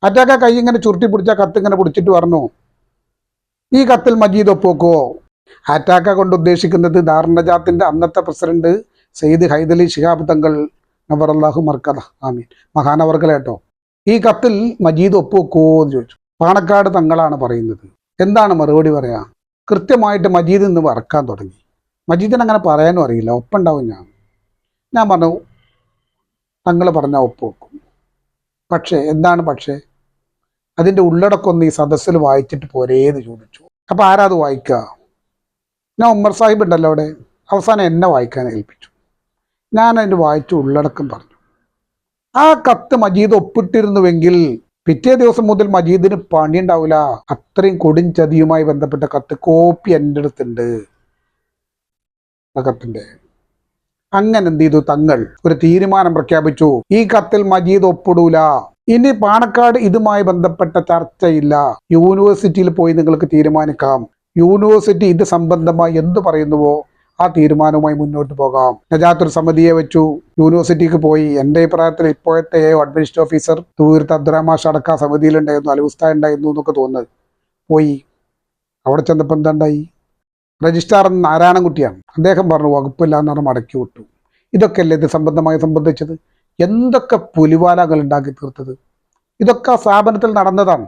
അറ്റാക്ക കൈ ഇങ്ങനെ ചുരുട്ടി പിടിച്ച കത്ത് ഇങ്ങനെ പിടിച്ചിട്ട് പറഞ്ഞു, ഈ കത്തിൽ മജീദ് ഒപ്പുവെക്കുവോ? അറ്റാക്ക കൊണ്ട് ഉദ്ദേശിക്കുന്നത് ദാറുന്നജാത്തിൻ്റെ അന്നത്തെ പ്രസിഡന്റ് സയ്യിദ് ഹൈദലി ശിഹാബ് തങ്ങൾ നവറല്ലാഹു മർക്കദ ആമീൻ മഹാനവർകളെ കേട്ടോ, ഈ കത്തിൽ മജീദ് ഒപ്പുവെക്കുവോ എന്ന് ചോദിച്ചു. പാണക്കാട് തങ്ങളാണ് പറയുന്നത്. എന്താണ് മറുപടി പറയാ? കൃത്യമായിട്ട് മജീദ് ഇന്ന് വറക്കാൻ തുടങ്ങി. മജീദിന് അങ്ങനെ പറയാനും അറിയില്ല, ഒപ്പുണ്ടാവും. ഞാൻ പറഞ്ഞു, തങ്ങൾ പറഞ്ഞാൽ ഒപ്പുവെക്കും. പക്ഷേ എന്താണ് പക്ഷേ? അതിൻ്റെ ഉള്ളടക്കൊന്ന് ഈ സദസ്സിൽ വായിച്ചിട്ട് പോരേന്ന് ചോദിച്ചു. അപ്പോൾ ആരാ അത് വായിക്കുക? ഞാൻ ഉമ്മർ സാഹിബ് ഉണ്ടല്ലോ അവിടെ, അവസാനം എന്നെ വായിക്കാൻ ഏൽപ്പിച്ചു. ഞാൻ അതിൻ്റെ വായിച്ചു ഉള്ളടക്കം പറഞ്ഞു. ആ കത്ത് മജീദ് ഒപ്പിട്ടിരുന്നുവെങ്കിൽ പിറ്റേ ദിവസം മുതൽ മജീദിന് പണി ഉണ്ടാവില്ല. അത്രയും കൊടും ചതിയുമായി ബന്ധപ്പെട്ട കത്ത് കോപ്പി എൻ്റെ അടുത്തുണ്ട് ആ കത്തിൻ്റെ. അങ്ങനെ എന്ത് ചെയ്തു? തങ്ങൾ ഒരു തീരുമാനം പ്രഖ്യാപിച്ചു. ഈ കത്തിൽ മജീദ് ഒപ്പിടൂല. ഇനി പാണക്കാട് ഇതുമായി ബന്ധപ്പെട്ട ചർച്ചയില്ല. യൂണിവേഴ്സിറ്റിയിൽ പോയി നിങ്ങൾക്ക് തീരുമാനിക്കാം. യൂണിവേഴ്സിറ്റി ഇത് സംബന്ധമായി എന്ത് പറയുന്നുവോ ആ തീരുമാനവുമായി മുന്നോട്ട് പോകാം. നജാത്തൊരു സമിതിയെ വെച്ചു. യൂണിവേഴ്സിറ്റിക്ക് പോയി. എൻ്റെ അഭിപ്രായത്തിൽ ഇപ്പോഴത്തെ അഡ്മിനിസ്ട്രേറ്റീവ് ഓഫീസർ തൂർത്ത് അബ്ദുറഹ്മാൻ അടക്ക സമിതിയിലുണ്ടായിരുന്നു, അലുസ്ത ഉണ്ടായിരുന്നു എന്നൊക്കെ തോന്നുന്നത്. പോയി അവിടെ ചെന്നപ്പോൾ എന്താണ്ടായി? രജിസ്ട്രാർ നാരായണൻകുട്ടിയാണ്. അദ്ദേഹം പറഞ്ഞു വകുപ്പില്ല എന്ന് പറഞ്ഞ് മടക്കി വിട്ടു. ഇതൊക്കെയല്ലേ ഇത് സംബന്ധമായി സംബന്ധിച്ചത്? എന്തൊക്കെ പുലിവാലകൾ ഉണ്ടാക്കി തീർത്തത്? ഇതൊക്കെ ആ സ്ഥാപനത്തിൽ നടന്നതാണ്.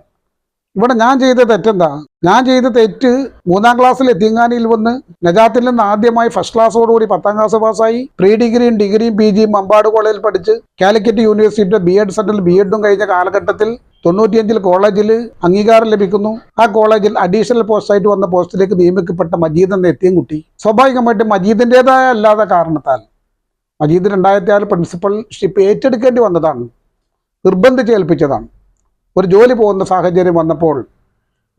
ഇവിടെ ഞാൻ ചെയ്ത തെറ്റെന്താ? ഞാൻ ചെയ്ത തെറ്റ് 3ാം ക്ലാസ്സിൽ എത്തിങ്ങാനിയിൽ വന്ന് നജാത്തിൽ നിന്ന് ആദ്യമായി ഫസ്റ്റ് ക്ലാസ്സോടുകൂടി 10ാം ക്ലാസ് പാസ്സായി. പ്രീ ഡിഗ്രിയും PGയും മമ്പാട് കോളേജിൽ പഠിച്ച് കാലിക്കറ്റ് യൂണിവേഴ്സിറ്റിയുടെ B.Ed സെന്ററിൽ B.Edഉം കഴിഞ്ഞ കാലഘട്ടത്തിൽ 95 കോളേജിൽ അംഗീകാരം ലഭിക്കുന്നു. ആ കോളേജിൽ അഡീഷണൽ പോസ്റ്റായിട്ട് വന്ന പോസ്റ്റിലേക്ക് നിയമിക്കപ്പെട്ട മജീദ് എന്ന എത്തിയും കുട്ടി സ്വാഭാവികമായിട്ടും മജീദിൻ്റെതായ അല്ലാത്ത കാരണത്താൽ മജീദ് 2006 പ്രിൻസിപ്പൽഷിപ്പ് ഏറ്റെടുക്കേണ്ടി വന്നതാണ്. നിർബന്ധിച്ച് ഏൽപ്പിച്ചതാണ്. ഒരു ജോലി പോകുന്ന സാഹചര്യം വന്നപ്പോൾ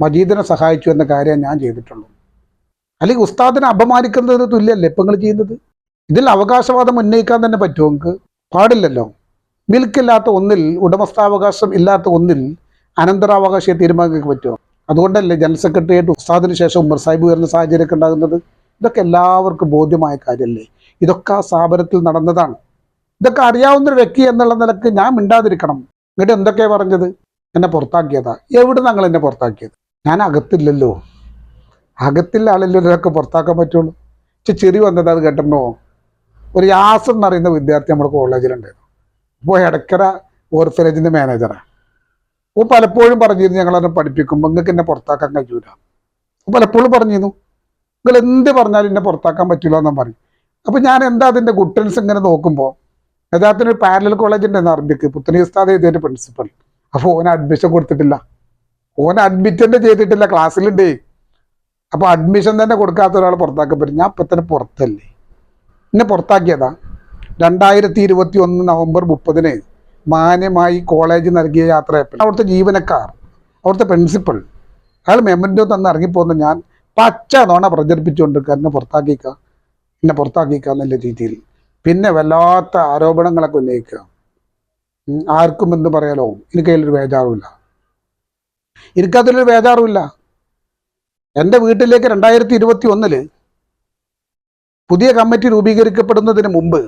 മജീദിനെ സഹായിച്ചു എന്ന കാര്യം ഞാൻ ചെയ്തിട്ടുള്ളൂ. അല്ലെങ്കിൽ ഉസ്താദിനെ അപമാനിക്കുന്നതിന് തുല്യമല്ലേ ഇപ്പം നിങ്ങൾ ചെയ്യുന്നത്? ഇതിൽ അവകാശവാദം ഉന്നയിക്കാൻ തന്നെ പറ്റുമോ? നിങ്ങൾക്ക് പാടില്ലല്ലോ. മിൽക്കില്ലാത്ത ഒന്നിൽ, ഉടമസ്ഥാവകാശം ഇല്ലാത്ത ഒന്നിൽ അനന്തരാവകാശിയെ തീരുമാനിക്കാൻ പറ്റുമോ? അതുകൊണ്ടല്ലേ ജനറൽ സെക്രട്ടറിയായിട്ട് ഉസ്താദിന് ശേഷം ഉമ്മർ സാഹിബ് വരുന്ന സാഹചര്യമൊക്കെ ഉണ്ടാകുന്നത്? ഇതൊക്കെ എല്ലാവർക്കും ബോധ്യമായ കാര്യമല്ലേ? ഇതൊക്കെ ആ സ്ഥാപനത്തിൽ നടന്നതാണ്. ഇതൊക്കെ അറിയാവുന്നൊരു വ്യക്തി എന്നുള്ള നിലക്ക് ഞാൻ മിണ്ടാതിരിക്കണം. എന്നിട്ട് എന്തൊക്കെയാണ് പറഞ്ഞത്? എന്നെ പുറത്താക്കിയതാ. എവിടെ ഞങ്ങൾ എന്നെ പുറത്താക്കിയത്? ഞാൻ അകത്തില്ലല്ലോ. അകത്തില്ല ആളല്ലോ ഇതൊക്കെ പുറത്താക്കാൻ പറ്റുള്ളൂ. ചെറി വന്നത് അത് കേട്ടപ്പോൾ ഒരു യാസർ എന്ന് പറയുന്ന വിദ്യാർത്ഥി നമ്മുടെ കോളേജിലുണ്ടായിരുന്നു. അപ്പോൾ എടക്കര ഓർഫനേജിൻ്റെ മാനേജറാണ്. അപ്പോൾ പലപ്പോഴും പറഞ്ഞിരുന്നു ഞങ്ങളതിനെ പഠിപ്പിക്കുമ്പോൾ നിങ്ങൾക്ക് എന്നെ പുറത്താക്കാൻ കഴിയൂല. അപ്പോൾ പലപ്പോഴും പറഞ്ഞിരുന്നു നിങ്ങൾ എന്ത് പറഞ്ഞാലും എന്നെ പുറത്താക്കാൻ പറ്റില്ല എന്നാണ് പറയും. അപ്പോൾ ഞാൻ എന്താ അതിൻ്റെ ഗുട്ടൻസ് ഇങ്ങനെ നോക്കുമ്പോൾ യഥാർത്ഥത്തിന് ഒരു പാരലൽ കോളേജ് ഉണ്ടായിരുന്നു അറബിക്ക്, പുത്തനി ഉസ്താദ് ഇതിൻ്റെ പ്രിൻസിപ്പൽ. അപ്പോൾ ഓന് അഡ്മിഷൻ കൊടുത്തിട്ടില്ല. ഓന് അഡ്മിറ്റ് ചെയ്തിട്ടില്ല, ക്ലാസ്സിലുണ്ട്. അപ്പോൾ അഡ്മിഷൻ തന്നെ കൊടുക്കാത്ത ഒരാൾ പുറത്താക്കാൻ പറ്റും? ഞാൻ ഇപ്പം തന്നെ പുറത്തല്ലേ. എന്നെ പുറത്താക്കിയതാ 2021 നവംബർ 30 മാന്യമായി കോളേജ് നൽകിയ യാത്രയപ്പോൾ അവിടുത്തെ ജീവനക്കാർ, അവിടുത്തെ പ്രിൻസിപ്പൽ അയാൾ മെമ്മൻറ്റോ തന്ന് ഇറങ്ങിപ്പോകുന്ന ഞാൻ പച്ച നോണ പ്രചരിപ്പിച്ചുകൊണ്ടിരിക്കുക എന്നെ പുറത്താക്കിക്കുക എന്നുള്ള രീതിയിൽ. പിന്നെ വല്ലാത്ത ആരോപണങ്ങളൊക്കെ ഉന്നയിക്കുക. ആർക്കും എന്ത് പറയാലോ, എനിക്കതിലൊരു ബേജാറുമില്ല. എനിക്കതിലൊരു ബേജാറുമില്ല. എൻ്റെ വീട്ടിലേക്ക് 2021 പുതിയ കമ്മിറ്റി രൂപീകരിക്കപ്പെടുന്നതിന് മുമ്പ്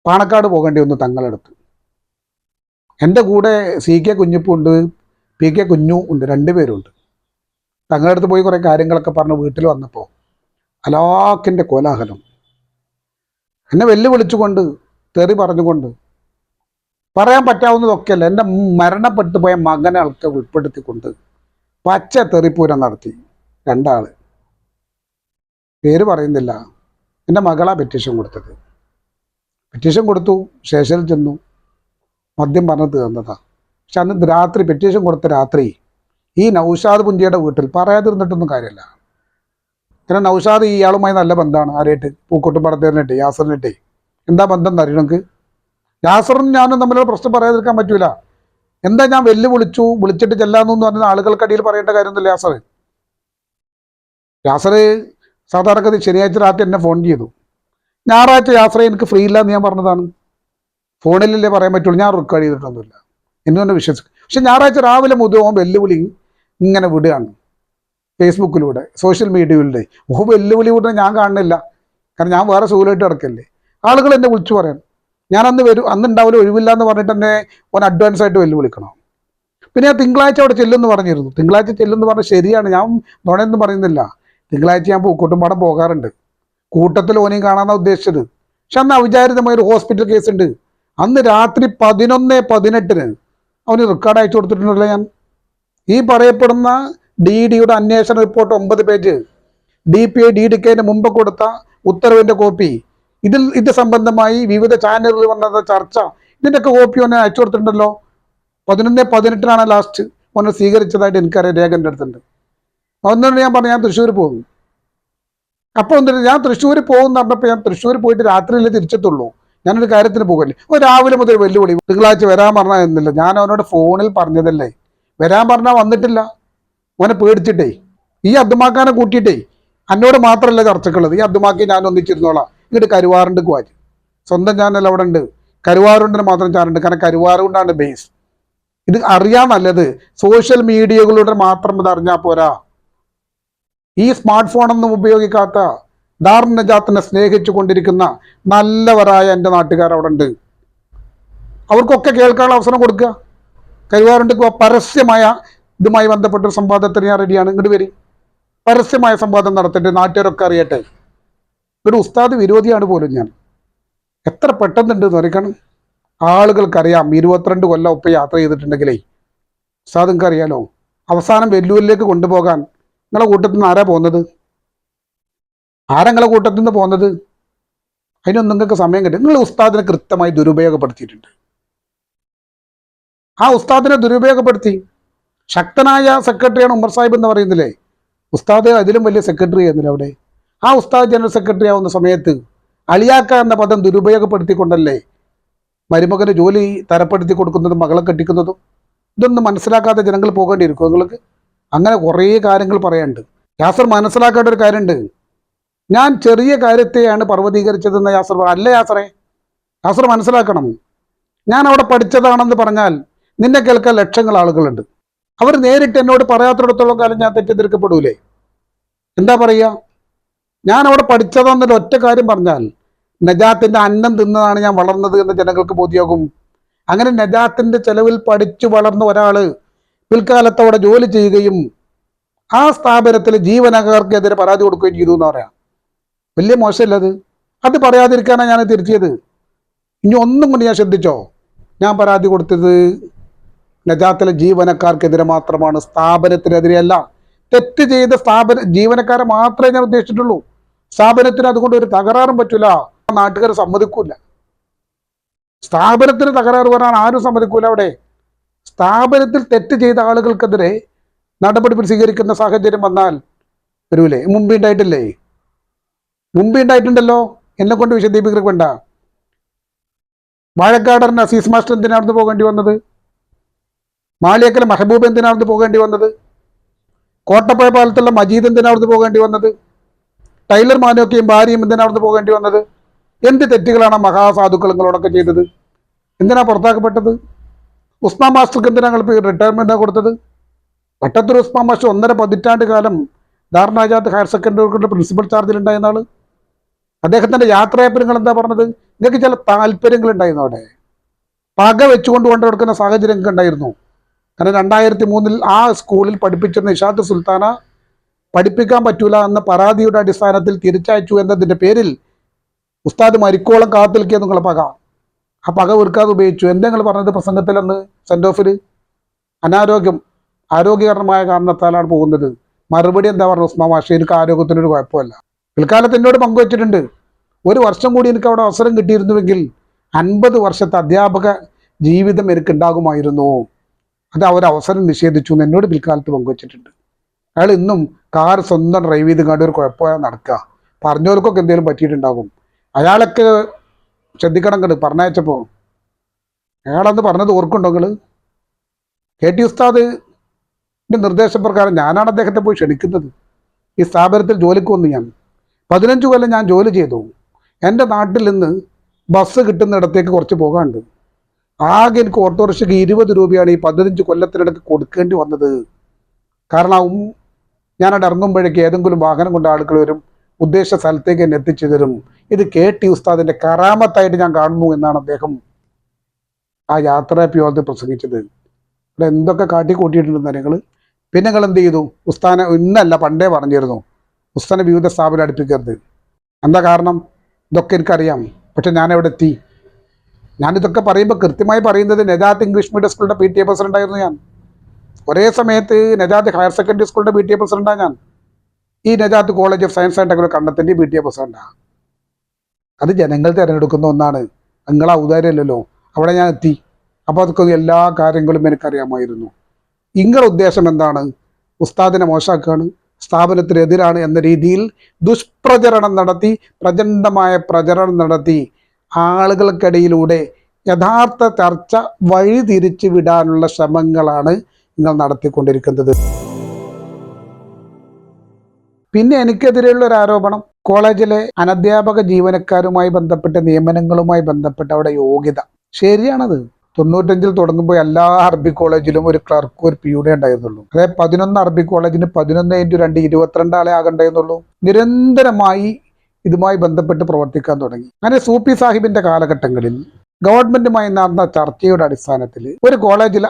പാണക്കാട് പോകേണ്ടി വന്നു തങ്ങളെടുത്ത്. എൻ്റെ കൂടെ CK കുഞ്ഞിപ്പുണ്ട്, PK കുഞ്ഞു ഉണ്ട്, 2 പേരുണ്ട്. തങ്ങളുടെ അടുത്ത് പോയി കുറേ കാര്യങ്ങളൊക്കെ പറഞ്ഞ് വീട്ടിൽ വന്നപ്പോൾ അലാക്കിൻ്റെ കോലാഹലം, എന്നെ വെല്ലുവിളിച്ചുകൊണ്ട്, തെറി പറഞ്ഞുകൊണ്ട്, പറയാൻ പറ്റാവുന്നതൊക്കെയല്ല, എൻ്റെ മരണപ്പെട്ടു പോയ മകനെ ആൾക്ക് ഉൾപ്പെടുത്തിക്കൊണ്ട് പച്ച തെറിപ്പൂരം നടത്തി. രണ്ടാള്, പേര് പറയുന്നില്ല. എൻ്റെ മകളാ പെറ്റീഷൻ കൊടുത്തത്. പെറ്റീഷൻ കൊടുത്തു, സ്റ്റേഷനിൽ ചെന്നു, മദ്യം പറഞ്ഞ് തീർന്നതാ. പക്ഷെ അന്ന് രാത്രി, പെറ്റീഷൻ കൊടുത്ത രാത്രി, ഈ നൗഷാദ് പുഞ്ചിയുടെ വീട്ടിൽ പറയാതിരുന്നിട്ടൊന്നും കാര്യമില്ല. കാരണം നൗഷാദ് ഇയാളുമായി നല്ല ബന്ധമാണ്. ആരായിട്ട്? പൂക്കോട്ടും പടത്തേറിനിട്ടെ, യാസറിനിട്ടെ. എന്താ ബന്ധം എന്ന് അറിയൂ നിങ്ങൾക്ക്? യാസറും ഞാനും തമ്മിലുള്ള പ്രശ്നം പറയാതിരിക്കാൻ പറ്റൂല. എന്താ ഞാൻ വിളിച്ചിട്ട് ചെല്ലാന്നു പറഞ്ഞ ആളുകൾക്കടിയിൽ പറയേണ്ട കാര്യമൊന്നുമില്ല. യാസർ സാധാരണഗതി ശനിയാഴ്ച രാത്രി എന്നെ ഫോൺ ചെയ്തു. ഞായറാഴ്ച യാസറെ എനിക്ക് ഫ്രീ ഇല്ല എന്ന് ഞാൻ പറഞ്ഞതാണ്. ഫോണിലല്ലേ പറയാൻ പറ്റുള്ളൂ, ഞാൻ റെക്കോർഡ് ചെയ്തിട്ടൊന്നുമില്ല. എന്നെ തന്നെ വിശ്വസിക്കും. പക്ഷെ ഞായറാഴ്ച രാവിലെ മുതൽ വെല്ലുവിളി ഇങ്ങനെ വിടുകയാണ്, ഫേസ്ബുക്കിലൂടെ, സോഷ്യൽ മീഡിയയിലൂടെ. വെല്ലുവിളി വിടുന്ന ഞാൻ കാണുന്നില്ല. കാരണം ഞാൻ വേറെ സുഖമായിട്ട് കിടക്കല്ലേ. ആളുകൾ എന്നെ വിളിച്ചു പറയാൻ, ഞാൻ അന്ന് അന്നുണ്ടാവില്ല, ഒഴിവില്ല എന്ന് പറഞ്ഞിട്ട് എന്നെ അഡ്വാൻസ് ആയിട്ട് വെല്ലുവിളിക്കണം. പിന്നെ ഞാൻ തിങ്കളാഴ്ച അവിടെ ചെല്ലുമെന്ന് പറഞ്ഞിരുന്നു. തിങ്കളാഴ്ച ചെല്ലുമെന്ന് പറഞ്ഞാൽ ശരിയാണ്, ഞാൻ നുണയൊന്നും പറയുന്നില്ല. തിങ്കളാഴ്ച ഞാൻ പൂക്കോട്ടുംപാടം പോകാറുണ്ട്. കൂട്ടത്തിൽ ഓനെയും കാണാനാണ് ഉദ്ദേശിച്ചത്. പക്ഷെ അന്ന് അവിചാരിതമായ ഒരു ഹോസ്പിറ്റൽ കേസ് ഉണ്ട്. അന്ന് രാത്രി 11:18 അവന് റെക്കോർഡ് അയച്ചു കൊടുത്തിട്ടുണ്ടല്ലോ ഞാൻ. ഈ പറയപ്പെടുന്ന DDയുടെ അന്വേഷണ റിപ്പോർട്ട് 9 പേജ്, DPI DDKന് മുമ്പ് കൊടുത്ത ഉത്തരവിൻ്റെ കോപ്പി, ഇത് സംബന്ധമായി വിവിധ ചാനലുകളിൽ വന്ന ചർച്ച, ഇതിൻ്റെയൊക്കെ കോപ്പി അവനെ അയച്ചു കൊടുത്തിട്ടുണ്ടല്ലോ. 11:18 ലാസ്റ്റ് അവനെ സ്വീകരിച്ചതായിട്ട് എനിക്കറിയാം, രേഖൻ്റെ അടുത്തുണ്ട്. അതുകൊണ്ടാണ് ഞാൻ പറഞ്ഞു ഞാൻ തൃശ്ശൂർ പോകും. അപ്പോൾ എന്തിനാ ഞാൻ തൃശ്ശൂർ പോകും എന്ന് പറഞ്ഞപ്പോൾ ഞാൻ തൃശ്ശൂർ പോയിട്ട് രാത്രിയിലേ തിരിച്ചെത്തുള്ളൂ. ഞാനൊരു കാര്യത്തിന് പോകല്ലേ. രാവിലെ മുതൽ വെല്ലുവിളി, തിങ്കളാഴ്ച വരാൻ പറഞ്ഞാൽ എന്നില്ല. ഞാൻ അവനോട് ഫോണിൽ പറഞ്ഞതല്ലേ, വരാൻ പറഞ്ഞാൽ വന്നിട്ടില്ല. അവനെ പേടിച്ചിട്ടേ, ഈ അബ്ദുമാക്കാനെ കൂട്ടിയിട്ടേ, എന്നോട് മാത്രമല്ല ചർച്ചക്കുള്ളത്, ഈ അബ്ദുമാക്കി ഞാൻ ഒന്നിച്ചിരുന്നോളാം. ഇങ്ങോട്ട് കരുവാറുണ്ട് പോവാൻ, സ്വന്തം ചാനൽ അവിടെ ഉണ്ട്. കരുവാറുണ്ടിന് മാത്രം ചാനലുണ്ട്, കാരണം കരുവാറുകൊണ്ടാണ് ബേസ്. ഇത് അറിയാൻ നല്ലത് സോഷ്യൽ മീഡിയകളുടെ മാത്രം ഇത് അറിഞ്ഞാൽ പോരാ. ഈ സ്മാർട്ട് ഫോണൊന്നും ഉപയോഗിക്കാത്ത, ദാറുൻ നജാത്തിനെ സ്നേഹിച്ചു കൊണ്ടിരിക്കുന്ന നല്ലവരായ എൻ്റെ നാട്ടുകാർ അവിടെ ഉണ്ട്. അവർക്കൊക്കെ കേൾക്കാനുള്ള അവസരം കൊടുക്കുക. കരുവാറുണ്ട് പരസ്യമായ ഇതുമായി ബന്ധപ്പെട്ടൊരു സംവാദത്തിന് ഞാൻ റെഡിയാണ്. ഇങ്ങോട്ട് വരും, പരസ്യമായ സംവാദം നടത്തിയിട്ട് നാട്ടുകാരൊക്കെ അറിയട്ടെ. ഒരു ഉസ്താദ് വിരോധിയാണ് പോലും ഞാൻ. എത്ര പെട്ടെന്നുണ്ട് നോക്കണം. ആളുകൾക്കറിയാം 22 കൊല്ലം ഒപ്പം യാത്ര ചെയ്തിട്ടുണ്ടെങ്കിലേ ഉസ്താദ് നിങ്ങൾക്ക് അറിയാലോ. അവസാനം വെല്ലുവിളിലേക്ക് കൊണ്ടുപോകാൻ നിങ്ങളെ കൂട്ടത്തിൽ നിന്ന് ആരാ പോകുന്നത്? നിങ്ങളെ കൂട്ടത്തിൽ നിന്ന് പോകുന്നത്? അതിനൊന്നും നിങ്ങൾക്ക് സമയം കിട്ടും. നിങ്ങൾ ഉസ്താദിനെ കൃത്യമായി ദുരുപയോഗപ്പെടുത്തിയിട്ടുണ്ട്. ആ ഉസ്താദിനെ ദുരുപയോഗപ്പെടുത്തി. ശക്തനായ സെക്രട്ടറിയാണ് ഉമർ സാഹിബ് എന്ന് പറയുന്നില്ലേ. ഉസ്താദ് അതിലും വലിയ സെക്രട്ടറി ആയിരുന്നില്ല അവിടെ. ആ ഉസ്താദ് ജനറൽ സെക്രട്ടറി ആവുന്ന സമയത്ത് അലിയാക്ക എന്ന പദം ദുരുപയോഗപ്പെടുത്തിക്കൊണ്ടല്ലേ മരുമകന് ജോലി തരപ്പെടുത്തി കൊടുക്കുന്നതും മകളെ കെട്ടിക്കുന്നതും. ഇതൊന്നും മനസ്സിലാക്കാത്ത ജനങ്ങൾ പോകേണ്ടിയിരിക്കും നിങ്ങൾക്ക്. അങ്ങനെ കുറേ കാര്യങ്ങൾ പറയാനുണ്ട്. യാസർ മനസ്സിലാക്കേണ്ട ഒരു കാര്യമുണ്ട്. ഞാൻ ചെറിയ കാര്യത്തെയാണ് പർവ്വതീകരിച്ചതെന്ന് യാസർ അല്ല. യാസർ മനസ്സിലാക്കണം. ഞാൻ അവിടെ പഠിച്ചതാണെന്ന് പറഞ്ഞാൽ നിന്നെ കേൾക്കാൻ ലക്ഷങ്ങൾ ആളുകളുണ്ട്. അവർ നേരിട്ട് എന്നോട് പറയാത്തിടത്തോളം കാലം ഞാൻ തെറ്റിദ്ധരിക്കപ്പെടൂലേ? എന്താ പറയുക? ഞാൻ അവിടെ പഠിച്ചതെന്നൊരു ഒറ്റ കാര്യം പറഞ്ഞാൽ നജാത്തിൻ്റെ അന്നം തിന്നതാണ് ഞാൻ വളർന്നത് എന്ന് ജനങ്ങൾക്ക് ബോധ്യമാകും. അങ്ങനെ നജാത്തിൻ്റെ ചെലവിൽ പഠിച്ചു വളർന്ന ഒരാൾ പിൽക്കാലത്ത് അവിടെ ജോലി ചെയ്യുകയും ആ സ്ഥാപനത്തിൽ ജീവനക്കാർക്കെതിരെ പരാതി കൊടുക്കുകയും ചെയ്തു എന്ന് പറയാം. വലിയ മോശമല്ലത്? അത് പറയാതിരിക്കാനാണ് ഞാൻ തിരിച്ചത്. ഇനി ഒന്നും കൊണ്ട് ഞാൻ ശ്രദ്ധിച്ചോ, ഞാൻ പരാതി കൊടുത്തത് നജാത്തിലെ ജീവനക്കാർക്കെതിരെ മാത്രമാണ്, സ്ഥാപനത്തിനെതിരെയല്ല. തെറ്റ് ചെയ്ത ജീവനക്കാരെ മാത്രമേ ഞാൻ ഉദ്ദേശിച്ചിട്ടുള്ളൂ. സ്ഥാപനത്തിന് അതുകൊണ്ട് ഒരു തകരാറും പറ്റൂല. നാട്ടുകാർ സമ്മതിക്കൂല. സ്ഥാപനത്തിന് തകരാറ് പറയാൻ ആരും സമ്മതിക്കൂല. അവിടെ സ്ഥാപനത്തിൽ തെറ്റ് ചെയ്ത ആളുകൾക്കെതിരെ നടപടി സ്വീകരിക്കുന്ന സാഹചര്യം വന്നാൽ വരൂലേ? മുമ്പ് ഉണ്ടായിട്ടുണ്ടല്ലോ. എന്നെ കൊണ്ട് വിശദീകരിക്കണ്ട. വാഴക്കാടൻ അസീസ് മാസ്റ്റർ എന്തിനാണെന്ന് പോകേണ്ടി വന്നത്? മാളിയേക്കൽ മെഹബൂബ് എന്തിനാണെന്ന് പോകേണ്ടി വന്നത്? കോട്ടപ്പുഴ പാലത്തുള്ള മജീദ് എന്തിനാണെന്ന് പോകേണ്ടി വന്നത്? ടൈലർ മാനോക്കിയും ഭാര്യയും എന്തിനാണെന്ന് പോകേണ്ടി വന്നത്? എന്ത് തെറ്റുകളാണ് മഹാസാധുക്കൾ നിങ്ങളോടൊക്കെ ചെയ്തത്? എന്തിനാ പുറത്താക്കപ്പെട്ടത്? ഉസ്മാൻ മാസ്റ്റർക്ക് എന്തിനാണ് റിട്ടയർമെന്റ് കൊടുത്തത്? വട്ടത്തൂർ ഉസ്മാൻ മാസ്റ്റർ 1.5 പതിറ്റാണ്ട് കാലം ദാറുൻ നജാത്ത് ഹയർ സെക്കൻഡറി പ്രിൻസിപ്പൽ ചാർജിലുണ്ടായിരുന്ന ആള്. അദ്ദേഹത്തിൻ്റെ യാത്രയപ്പ് നിങ്ങൾ എന്താ പറഞ്ഞത്? നിങ്ങൾക്ക് ചില താല്പര്യങ്ങൾ ഉണ്ടായിരുന്നു. അവിടെ പക വെച്ചുകൊണ്ട് കൊണ്ടുകൊടുക്കുന്ന സാഹചര്യം ഉണ്ടായിരുന്നു. കാരണം 2003 ആ സ്കൂളിൽ പഠിപ്പിച്ചിരുന്ന ഇഷാത്ത് സുൽത്താന പഠിപ്പിക്കാൻ പറ്റൂല എന്ന പരാതിയുടെ അടിസ്ഥാനത്തിൽ തിരിച്ചയച്ചു എന്നതിൻ്റെ പേരിൽ ഉസ്താദ് മരിക്കോളം കാത്തു നിൽക്കിയ നിങ്ങളെ പക. ആ പക വെറുക്കാതെ ഉപയോഗിച്ചു. എന്താ നിങ്ങൾ പറഞ്ഞത് പ്രസംഗത്തിലന്ന് സെൻഡ് ഓഫിൽ? ആരോഗ്യകരമായ കാരണത്താലാണ് പോകുന്നത്. മറുപടി എന്താ പറഞ്ഞു ഉസ്മാൻ മാഷെ? എനിക്ക് ആരോഗ്യത്തിനൊരു കുഴപ്പമില്ല. പിൽക്കാലത്ത് എന്നോട് പങ്കുവച്ചിട്ടുണ്ട്. 1 വർഷം കൂടി എനിക്ക് അവിടെ അവസരം കിട്ടിയിരുന്നുവെങ്കിൽ 50 വർഷത്തെ അധ്യാപക ജീവിതം എനിക്ക് ഉണ്ടാകുമായിരുന്നു. അത് അവസരം നിഷേധിച്ചു എന്ന് എന്നോട് പിൽക്കാലത്ത് പങ്കുവച്ചിട്ടുണ്ട്. അയാൾ ഇന്നും കാർ സ്വന്തം ഡ്രൈവ് ചെയ്ത് കണ്ട് ഒരു കുഴപ്പമില്ല നടക്കുക. പറഞ്ഞവർക്കൊക്കെ എന്തെങ്കിലും പറ്റിയിട്ടുണ്ടാകും. അയാളൊക്കെ ശ്രദ്ധിക്കണം കണ്ട് പറഞ്ഞയച്ചപ്പോൾ. അയാളന്ന് പറഞ്ഞത് ഓർക്കുണ്ടെങ്കിൽ KT ഉസ്താദിൻ്റെ നിർദ്ദേശപ്രകാരം ഞാനാണ് അദ്ദേഹത്തെ പോയി ക്ഷണിക്കുന്നത്. ഈ സ്ഥാപനത്തിൽ ജോലിക്ക് വന്നു. ഞാൻ 15 കൊല്ലം ഞാൻ ജോലി ചെയ്തു. എൻ്റെ നാട്ടിൽ നിന്ന് ബസ് കിട്ടുന്നിടത്തേക്ക് കുറച്ച് പോകാനുണ്ട്. ആകെ എനിക്ക് ഓട്ടോറിക്ഷയ്ക്ക് 20 രൂപയാണ് ഈ 15 കൊല്ലത്തിനിടയ്ക്ക് കൊടുക്കേണ്ടി വന്നത്. കാരണം ഞാനവിടെ ഇറങ്ങുമ്പോഴേക്ക് ഏതെങ്കിലും വാഹനം കൊണ്ട് ആളുകൾ വരും, ഉദ്ദേശ സ്ഥലത്തേക്ക് എന്നെ എത്തിച്ചു തരും. ഇത് KT ഉസ്താദിൻ്റെ കറാമത്തായിട്ട് ഞാൻ കാണുന്നു എന്നാണ് അദ്ദേഹം ആ യാത്രാപ്യോധത്തിൽ പ്രസംഗിച്ചത്. ഇവിടെ എന്തൊക്കെ കാട്ടിക്കൂട്ടിയിട്ടുണ്ടെന്ന് നിങ്ങൾ. പിന്നെ നിങ്ങൾ എന്ത് ചെയ്തു? ഉസ്താനെ ഇന്നല്ല പണ്ടേ പറഞ്ഞിരുന്നു ഉസ്താനെ വിവിധ സ്ഥാപനം അടുപ്പിക്കരുത്. എന്താ കാരണം? ഇതൊക്കെ എനിക്കറിയാം. പക്ഷെ ഞാനെവിടെ എത്തി? ഞാനിതൊക്കെ പറയുമ്പോൾ കൃത്യമായി പറയുന്നത് നജാത്ത് ഇംഗ്ലീഷ് മീഡിയം സ്കൂളിൻ്റെ PTA പ്രസിഡൻ്റായിരുന്നു ഞാൻ. ഒരേ സമയത്ത് നജാത്ത് ഹയർ സെക്കൻഡറി സ്കൂളിൻ്റെ PTA പ്രസിഡൻ്റാണ് ഞാൻ. ഈ Najath college of science and technology കണ്ടത്തിൻ്റെ PTA പ്രസിഡൻ്റാണ്. അത് ജനങ്ങൾ തിരഞ്ഞെടുക്കുന്ന ഒന്നാണ്. നിങ്ങളെ ഔദാര്യമല്ലല്ലോ. അവിടെ ഞാൻ എത്തി. അപ്പോൾ അതൊക്കെ എല്ലാ കാര്യങ്ങളും എനിക്കറിയാമായിരുന്നു. നിങ്ങളുടെ ഉദ്ദേശം എന്താണ്? ഉസ്താദിനെ മോശമാക്കുകയാണ്, സ്ഥാപനത്തിനെതിരാണ് എന്ന രീതിയിൽ ദുഷ്പ്രചരണം നടത്തി, പ്രചണ്ഡമായ പ്രചരണം നടത്തി ആളുകൾക്കിടയിലൂടെ യഥാർത്ഥ ചർച്ച വഴിതിരിച്ചു വിടാനുള്ള ശ്രമങ്ങളാണ് നിങ്ങൾ നടത്തിക്കൊണ്ടിരിക്കുന്നത്. പിന്നെ എനിക്കെതിരെയുള്ള ഒരു ആരോപണം, കോളേജിലെ അനധ്യാപക ജീവനക്കാരുമായി ബന്ധപ്പെട്ട നിയമനങ്ങളുമായി ബന്ധപ്പെട്ട അവിടെ യോഗ്യത. ശരിയാണത്. 95 തുടങ്ങുമ്പോൾ എല്ലാ അറബിക് കോളേജിലും ഒരു ക്ലർക്ക്, ഒരു PUD ഉണ്ടായിരുന്നുള്ളൂ. അതായത് 11 അറബിക് കോളേജിന് 11x2 22 ആളെ ആകണ്ടായിരുന്നുള്ളൂ. നിരന്തരമായി ഇതുമായി ബന്ധപ്പെട്ട് പ്രവർത്തിക്കാൻ തുടങ്ങി. അങ്ങനെ സൂപ്പി സാഹിബിന്റെ കാലഘട്ടങ്ങളിൽ ഗവൺമെന്റുമായി നടന്ന ചർച്ചയുടെ അടിസ്ഥാനത്തിൽ ഒരു കോളേജിൽ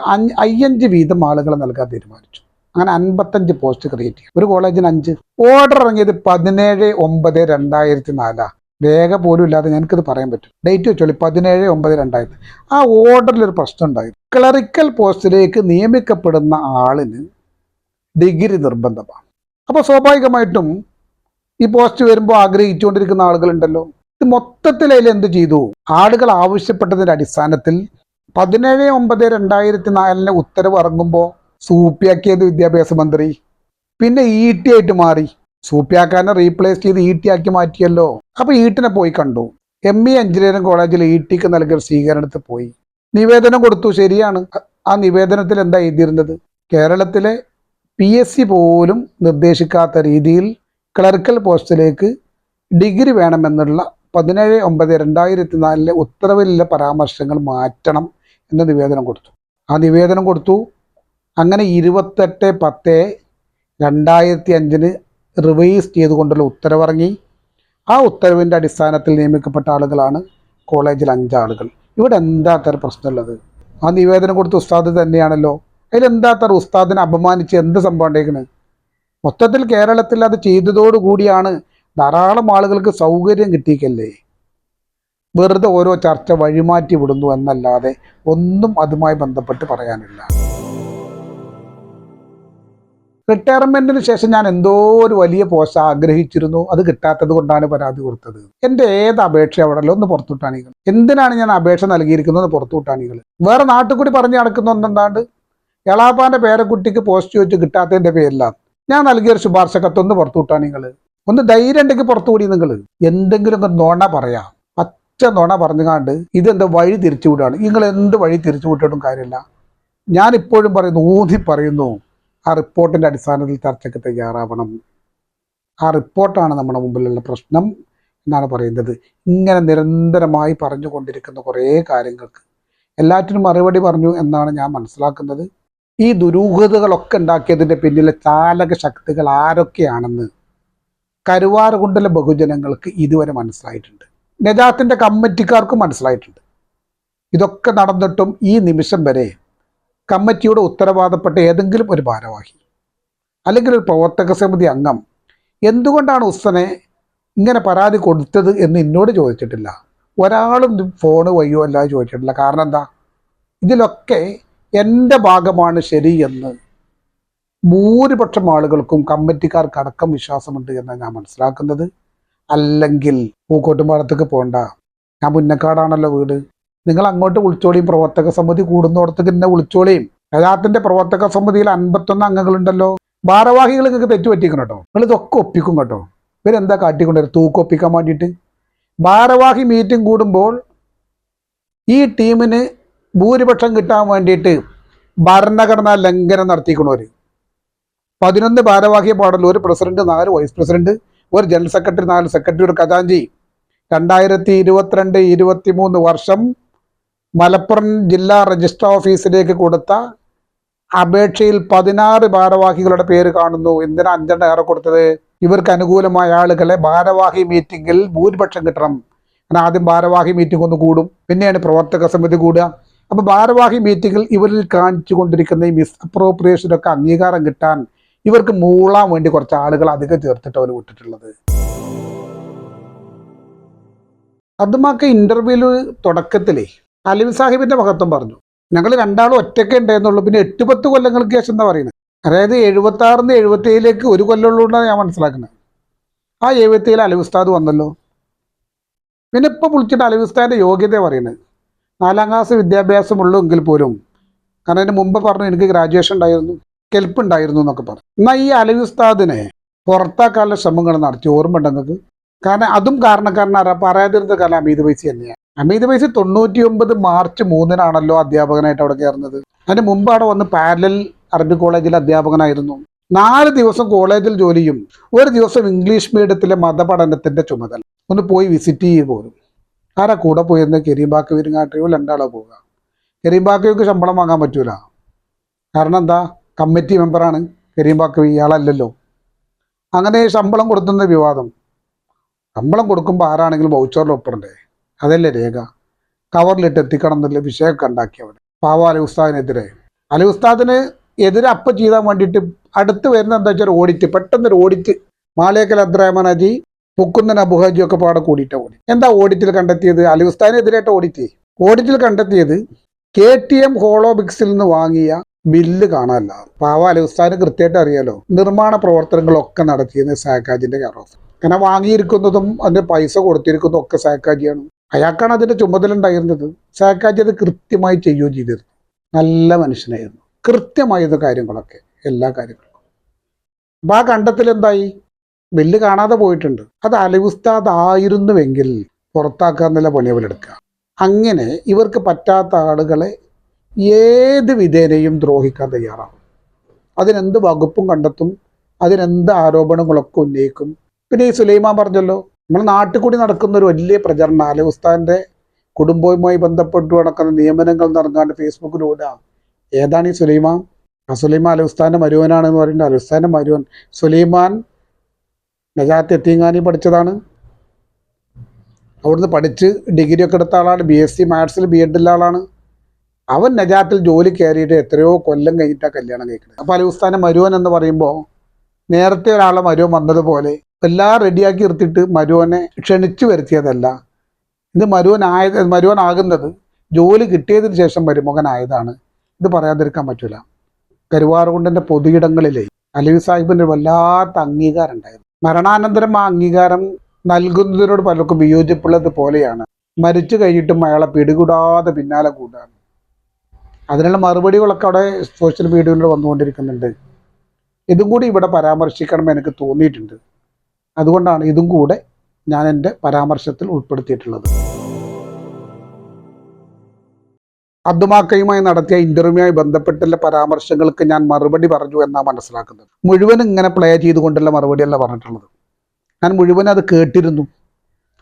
5 വീതം ആളുകളെ നൽകാൻ തീരുമാനിച്ചു. അങ്ങനെ 55 പോസ്റ്റ് ക്രിയേറ്റ് ചെയ്യും. ഒരു കോളേജിന് 5. ഓർഡർ ഇറങ്ങിയത് 17/9/2004. രേഖ പോലും ഇല്ലാതെ ഞങ്ങൾക്കിത് പറയാൻ പറ്റും. ഡേറ്റ് വെച്ചോളി, 17/9/2000. ആ ഓർഡറിലൊരു പ്രശ്നം ഉണ്ടായി. ക്ലറിക്കൽ പോസ്റ്റിലേക്ക് നിയമിക്കപ്പെടുന്ന ആളിന് ഡിഗ്രി നിർബന്ധമാണ്. അപ്പോൾ സ്വാഭാവികമായിട്ടും ഈ പോസ്റ്റ് വരുമ്പോൾ ആഗ്രഹിച്ചുകൊണ്ടിരിക്കുന്ന ആളുകളുണ്ടല്ലോ. ഇത് മൊത്തത്തിൽ അതിൽ എന്ത് ചെയ്തു? ആളുകൾ ആവശ്യപ്പെട്ടതിൻ്റെ അടിസ്ഥാനത്തിൽ 17/9/2004 ഉത്തരവ് ഇറങ്ങുമ്പോൾ സൂപ്പിയാക്കിയത് വിദ്യാഭ്യാസ മന്ത്രി. പിന്നെ ET ആയിട്ട് മാറി. സൂപ്പിയാക്കാനെ റീപ്ലേസ് ചെയ്ത് ET ആക്കി മാറ്റിയല്ലോ. അപ്പോൾ ETനെ പോയി കണ്ടു. ME എഞ്ചിനീയറിംഗ് കോളേജിൽ ETക്ക് നൽകിയ സ്വീകരണത്തിൽ പോയി നിവേദനം കൊടുത്തു. ശരിയാണ്. ആ നിവേദനത്തിൽ എന്താ എഴുതിയിരുന്നത്? കേരളത്തിലെ PSC പോലും നിർദ്ദേശിക്കാത്ത രീതിയിൽ ക്ലറിക്കൽ പോസ്റ്റിലേക്ക് ഡിഗ്രി വേണമെന്നുള്ള 17/9/2004 ഉത്തരവിലുള്ള പരാമർശങ്ങൾ മാറ്റണം എന്ന നിവേദനം കൊടുത്തു. ആ നിവേദനം കൊടുത്തു. അങ്ങനെ 28/10/2005 റിവൈസ് ചെയ്തുകൊണ്ടുള്ള ഉത്തരവിറങ്ങി. ആ ഉത്തരവിൻ്റെ അടിസ്ഥാനത്തിൽ നിയമിക്കപ്പെട്ട ആളുകളാണ് കോളേജിൽ 5 ആളുകൾ. ഇവിടെ എന്താ തരം പ്രശ്നമുള്ളത്? ആ നിവേദനം കൊടുത്ത ഉസ്താദ് തന്നെയാണല്ലോ. അതിലെന്താ തരം ഉസ്താദിനെ അപമാനിച്ച് എന്ത് സംഭവം ഉണ്ടായിരിക്കുന്നത്? മൊത്തത്തിൽ കേരളത്തിൽ അത് ചെയ്തതോടുകൂടിയാണ് ധാരാളം ആളുകൾക്ക് സൗകര്യം കിട്ടിയിക്കല്ലേ. വെറുതെ ഓരോ ചർച്ച വഴിമാറ്റി വിടുന്നു എന്നല്ലാതെ ഒന്നും അതുമായി ബന്ധപ്പെട്ട് പറയാനില്ല. റിട്ടയർമെൻറ്റിന് ശേഷം ഞാൻ എന്തോ ഒരു വലിയ പോസ്റ്റ് ആഗ്രഹിച്ചിരുന്നു. അത് കിട്ടാത്തത് കൊണ്ടാണ് പരാതി കൊടുത്തത്. എൻ്റെ ഏത് അപേക്ഷ അവിടെയല്ലോ ഒന്ന് പുറത്തുവിട്ടാണികൾ. എന്തിനാണ് ഞാൻ അപേക്ഷ നൽകിയിരിക്കുന്നത് പുറത്തുവിട്ടാണികൾ? വേറെ നാട്ടിൽ കൂടി പറഞ്ഞ് നടക്കുന്ന ഒന്നെന്താണ്ട് എളാപ്പാൻ്റെ പേരക്കുട്ടിക്ക് പോസ്റ്റ് ചോദിച്ച് കിട്ടാത്തതിൻ്റെ പേരിലാണ് ഞാൻ നൽകിയൊരു ശുപാർശ കത്തൊന്ന് പുറത്തുവിട്ടാണികൾ. ഒന്ന് ധൈര്യം ഉണ്ടെങ്കിൽ പുറത്തുകൂടി നിങ്ങൾ എന്തെങ്കിലും നുണ പറയാം. പച്ച നുണ പറഞ്ഞുകാണ്ട് ഇതെന്താ വഴി തിരിച്ചുവിടുകയാണ്. നിങ്ങൾ എന്ത് വഴി തിരിച്ചുവിട്ടിട്ടും കാര്യമില്ല. ഞാനിപ്പോഴും പറയുന്നു, ഊന്നി പറയുന്നു, ആ റിപ്പോർട്ടിൻ്റെ അടിസ്ഥാനത്തിൽ ചർച്ചയ്ക്ക് തയ്യാറാവണം. ആ റിപ്പോർട്ടാണ് നമ്മുടെ മുമ്പിലുള്ള പ്രശ്നം എന്നാണ് പറയുന്നത്. ഇങ്ങനെ നിരന്തരമായി പറഞ്ഞുകൊണ്ടിരിക്കുന്ന കുറേ കാര്യങ്ങൾക്ക് എല്ലാറ്റിനും മറുപടി പറഞ്ഞു എന്നാണ് ഞാൻ മനസ്സിലാക്കുന്നത്. ഈ ദുരൂഹതകളൊക്കെ ഉണ്ടാക്കിയതിൻ്റെ പിന്നിലെ ചാലക ശക്തികൾ ആരൊക്കെയാണെന്ന് കരുവാരകുണ്ടിലെ ബഹുജനങ്ങൾക്ക് ഇതുവരെ മനസ്സിലായിട്ടുണ്ട്. നജാത്തിൻ്റെ കമ്മിറ്റിക്കാർക്കും മനസ്സിലായിട്ടുണ്ട്. ഇതൊക്കെ നടന്നിട്ടും ഈ നിമിഷം വരെ കമ്മിറ്റിയുടെ ഉത്തരവാദപ്പെട്ട ഏതെങ്കിലും ഒരു ഭാരവാഹി അല്ലെങ്കിൽ ഒരു പ്രവർത്തക സമിതി അംഗം എന്തുകൊണ്ടാണ് ഉസ്സനെ ഇങ്ങനെ പരാതി കൊടുത്തത് എന്ന് എന്നോട് ചോദിച്ചിട്ടില്ല. ഒരാളും ഫോണ് വയ്യോ അല്ലാതെ ചോദിച്ചിട്ടില്ല. കാരണം എന്താ, ഇതിലൊക്കെ എൻ്റെ ഭാഗമാണ് ശരി എന്ന് ഭൂരിപക്ഷം ആളുകൾക്കും കമ്മിറ്റിക്കാർക്കടക്കം വിശ്വാസമുണ്ട് എന്നാണ് ഞാൻ മനസ്സിലാക്കുന്നത്. അല്ലെങ്കിൽ പൂക്കോട്ടുംപാടത്തേക്ക് പോകണ്ട, ഞാൻ മുന്നക്കാടാണല്ലോ വീട്, നിങ്ങൾ അങ്ങോട്ട് വിളിച്ചോളിയും, പ്രവർത്തക സമിതി കൂടുന്നിടത്തേക്ക് എന്നെ വിളിച്ചോളിയും. ഗജാത്തിന്റെ പ്രവർത്തക സമിതിയിൽ 51 അംഗങ്ങളുണ്ടല്ലോ, ഭാരവാഹികൾ നിങ്ങൾക്ക് തെറ്റുപറ്റിക്കണം കേട്ടോ. നിങ്ങൾ ഇതൊക്കെ ഒപ്പിക്കും കേട്ടോ. ഇവരെന്താ കാട്ടിക്കൊണ്ടുവരും, തൂക്കൊപ്പിക്കാൻ വേണ്ടിയിട്ട്. ഭാരവാഹി മീറ്റിംഗ് കൂടുമ്പോൾ ഈ ടീമിന് ഭൂരിപക്ഷം കിട്ടാൻ വേണ്ടിയിട്ട് ഭരണഘടനാ ലംഘനം നടത്തിക്കണവർ. 11 ഭാരവാഹിയെ പാടുള്ളൂ, ഒരു പ്രസിഡന്റ്, 4 വൈസ് പ്രസിഡന്റ്, ഒരു ജനറൽ സെക്രട്ടറി, 4 സെക്രട്ടറി, ഒരു ഖജാൻജി. 2022-23 വർഷം മലപ്പുറം ജില്ലാ രജിസ്റ്റർ ഓഫീസിലേക്ക് കൊടുത്ത അപേക്ഷയിൽ 16 ഭാരവാഹികളുടെ പേര് കാണുന്നു. എന്തിനാ 5 ഏറെ കൊടുത്തത്? ഇവർക്ക് അനുകൂലമായ ആളുകളെ ഭാരവാഹി മീറ്റിംഗിൽ ഭൂരിപക്ഷം കിട്ടണം. കാരണം ആദ്യം ഭാരവാഹി മീറ്റിംഗ് ഒന്ന് കൂടും, പിന്നെയാണ് പ്രവർത്തക സമിതി കൂടുക. അപ്പോൾ ഭാരവാഹി മീറ്റിംഗിൽ ഇവരിൽ കാണിച്ചു കൊണ്ടിരിക്കുന്ന ഈ മിസ് അപ്രോപ്രിയേഷനൊക്കെ അംഗീകാരം കിട്ടാൻ ഇവർക്ക് മൂളാൻ വേണ്ടി കുറച്ച് ആളുകൾ അധികം ചേർത്തിട്ട് അവർ വിട്ടിട്ടുള്ളത്. അതുമാക്ക് ഇന്റർവ്യൂവിൽ തുടക്കത്തിലേ അലവി സാഹിബിന്റെ മഹത്വം പറഞ്ഞു. ഞങ്ങൾ രണ്ടാളും ഒറ്റയ്ക്ക് ഉണ്ടായിരുന്നുള്ളൂ, പിന്നെ 8-10 കൊല്ലങ്ങൾക്ക് ശേഷം എന്താ പറയുന്നത്. അതായത് 76-ന്ന് 77-ലേക്ക് 1 കൊല്ലമുള്ളൂന്നാണ് ഞാൻ മനസ്സിലാക്കുന്നത്. ആ 77 അലവി ഉസ്താദ് വന്നല്ലോ. പിന്നെ ഇപ്പം വിളിച്ചിട്ട് അലവി ഉസ്താദിന്റെ യോഗ്യത പറയുന്നത് 4ാം ക്ലാസ് വിദ്യാഭ്യാസമുള്ളൂ എങ്കിൽ പോലും, കാരണം അതിന് മുമ്പ് പറഞ്ഞു എനിക്ക് ഗ്രാജുവേഷൻ ഉണ്ടായിരുന്നു, കെൽപ്പ് ഉണ്ടായിരുന്നു എന്നൊക്കെ പറഞ്ഞു. എന്നാൽ ഈ അലവി ഉസ്താദിനെ പുറത്താക്കാനുള്ള ശ്രമങ്ങൾ നടത്തി, ഓർമ്മ ഉണ്ടെങ്കിൽ. കാരണം അതും കാരണക്കാരനാരാ, പറയാതിരുന്ന കാലം ഹമീദ് ഫൈസി തന്നെയാണ്. ഹമീദ് ഫൈസി 99 മാർച്ച് 3-നാണല്ലോ അധ്യാപകനായിട്ട് അവിടെ കയറുന്നത്. അതിന് മുമ്പ് അവിടെ വന്ന് പാരലൽ അറബി കോളേജിൽ അധ്യാപകനായിരുന്നു. 4 ദിവസം കോളേജിൽ ജോലിയും 1 ദിവസം ഇംഗ്ലീഷ് മീഡിയത്തിലെ മതപഠനത്തിന്റെ ചുമതല. ഒന്ന് പോയി വിസിറ്റ് ചെയ്യുക പോലും. ആരാ കൂടെ പോയിരുന്നത്? കരീം ബാക്കവിയും കാട്ടിയോ 2 ആളോ പോവുക. കരീം ബാക്കവിക്ക് ശമ്പളം വാങ്ങാൻ പറ്റൂല. കാരണം എന്താ, കമ്മിറ്റി മെമ്പറാണ് കരീം ബാക്കവി, ഇയാളല്ലല്ലോ. അങ്ങനെ ശമ്പളം കൊടുത്തുന്ന വിവാദം. ശമ്പളം കൊടുക്കുമ്പോൾ ആരാണെങ്കിലും വൗച്ചറിൽ ഒപ്പിടണ്ടേ, അതല്ലേ രേഖ. കവറിലിട്ട് എത്തിക്കണം എന്നുള്ള വിഷയമൊക്കെ ഉണ്ടാക്കി അവിടെ. പാവ അലി ഉസ്താദിനെതിരെ, അലി ഉസ്താദിന് എതിരെ അപ്പം ചെയ്താൻ വേണ്ടിയിട്ട് അടുത്ത് വരുന്ന എന്താ വെച്ചാൽ ഓഡിറ്റ്, പെട്ടെന്നൊരു ഓഡിറ്റ്. മാളിയേക്കൽ അബ്ദുറഹ്മാൻ ഹാജി, മുക്കുന്നൻ അബുഹാജി ഒക്കെ പാടെ കൂടിയിട്ട് ഓടി. എന്താ ഓഡിറ്റിൽ കണ്ടെത്തിയത്? അലി ഉസ്താദിനെതിരായിട്ട് ഓഡിറ്റിൽ കണ്ടെത്തിയത് KTM ഹോളോബിക്സിൽ നിന്ന് വാങ്ങിയ ബില്ല് കാണാനല്ല. പാവ അലി ഉസ്താദിന് കൃത്യമായിട്ട് അറിയാലോ, നിർമ്മാണ പ്രവർത്തനങ്ങളൊക്കെ നടത്തിയത് സാക്കാജിന്റെ കെയർ ഓഫ്. കാരണം വാങ്ങിയിരിക്കുന്നതും അതിന്റെ പൈസ കൊടുത്തിരിക്കുന്നതും ഒക്കെ സാക്കാജിയാണ്. അയാൾക്കാണ് അതിന്റെ ചുമതല ഉണ്ടായിരുന്നത്. സാക്കാജി അത് കൃത്യമായി ചെയ്യുകയും ചെയ്തിരുന്നു. നല്ല മനുഷ്യനായിരുന്നു, കൃത്യമായിരുന്നു കാര്യങ്ങളൊക്കെ, എല്ലാ കാര്യങ്ങളും. അപ്പം ആ കണ്ടെത്തൽ എന്തായി? ബില്ല് കാണാതെ പോയിട്ടുണ്ട്. അത് അലി ഉസ്താദ് ആയിരുന്നുവെങ്കിൽ പുറത്താക്കാന്നുള്ള പണിയവലെടുക്കുക. അങ്ങനെ ഇവർക്ക് പറ്റാത്ത ആളുകളെ ഏത് വിധേനയും ദ്രോഹിക്കാൻ തയ്യാറാവും. അതിനെന്ത് വകുപ്പും കണ്ടെത്തും, അതിനെന്ത് ആരോപണങ്ങളൊക്കെ ഉന്നയിക്കും. പിന്നെ ഈ സുലൈമാൻ പറഞ്ഞല്ലോ, നമ്മൾ നാട്ടിൽ കൂടി നടക്കുന്ന ഒരു വലിയ പ്രചരണം, അലി ഉസ്താദിന്റെ കുടുംബവുമായി ബന്ധപ്പെട്ടു നടക്കുന്ന നിയമനങ്ങൾ നടക്കാണ്ട് ഫേസ്ബുക്കിലൂടെ. ഏതാണ് ഈ സുലൈമാൻ? ആ സുലൈമാൻ അലി ഉസ്താദിന്റെ മരുവനാണെന്ന് പറയുന്നത്. അലി ഉസ്താദിന്റെ മരുവൻ സുലൈമാൻ നജാത്ത് യത്തീംഖാനി പഠിച്ചതാണ്. അവിടുന്ന് പഠിച്ച് ഡിഗ്രി ഒക്കെ എടുത്ത ആളാണ്. BSc മാത്സിൽ B.Ed ഉള്ള ആളാണ്. അവൻ നജാത്തിൽ ജോലി കയറിയിട്ട് എത്രയോ കൊല്ലം കഴിഞ്ഞിട്ടാണ് കല്യാണം കഴിക്കുന്നത്. അപ്പോൾ അലി ഉസ്താദിന്റെ മരുവൻ എന്ന് പറയുമ്പോൾ നേരത്തെ ഒരാളെ മരുവൻ വന്നതുപോലെ എല്ലാം റെഡിയാക്കി നിർത്തിയിട്ട് മരുവനെ ക്ഷണിച്ചു വരുത്തിയതല്ല. ഇത് മരുവനാകുന്നത് ജോലി കിട്ടിയതിന് ശേഷം മരുമകനായതാണ്. ഇത് പറയാതിരിക്കാൻ പറ്റില്ല. കരുവാറുകുണ്ടിൻ്റെ പൊതുയിടങ്ങളിലെ അലവി സാഹിബിന് വല്ലാത്ത അംഗീകാരം ഉണ്ടായിരുന്നു. മരണാനന്തരം ആ അംഗീകാരം നൽകുന്നതിനോട് പലർക്കും വിയോജിപ്പുള്ളത് പോലെയാണ് മരിച്ചു കഴിഞ്ഞിട്ടും അയാളെ പിടികൂടാതെ പിന്നാലെ കൂടാണ്. അതിനുള്ള മറുപടികളൊക്കെ അവിടെ സോഷ്യൽ മീഡിയയിൽ വന്നുകൊണ്ടിരിക്കുന്നുണ്ട്. ഇതും കൂടി ഇവിടെ പരാമർശിക്കണമെന്ന് എനിക്ക് തോന്നിയിട്ടുണ്ട്. അതുകൊണ്ടാണ് ഇതും കൂടെ ഞാൻ എൻ്റെ പരാമർശത്തിൽ ഉൾപ്പെടുത്തിയിട്ടുള്ളത്. അബ്ദുമാക്കയുമായി നടത്തിയ ഇന്റർവ്യൂമായി ബന്ധപ്പെട്ടുള്ള പരാമർശങ്ങൾക്ക് ഞാൻ മറുപടി പറഞ്ഞു എന്നാണ് മനസ്സിലാക്കുന്നത്. മുഴുവൻ ഇങ്ങനെ പ്ലേ ചെയ്തുകൊണ്ടുള്ള മറുപടിയല്ല പറഞ്ഞിട്ടുള്ളത്. ഞാൻ മുഴുവൻ അത് കേട്ടിരുന്നു.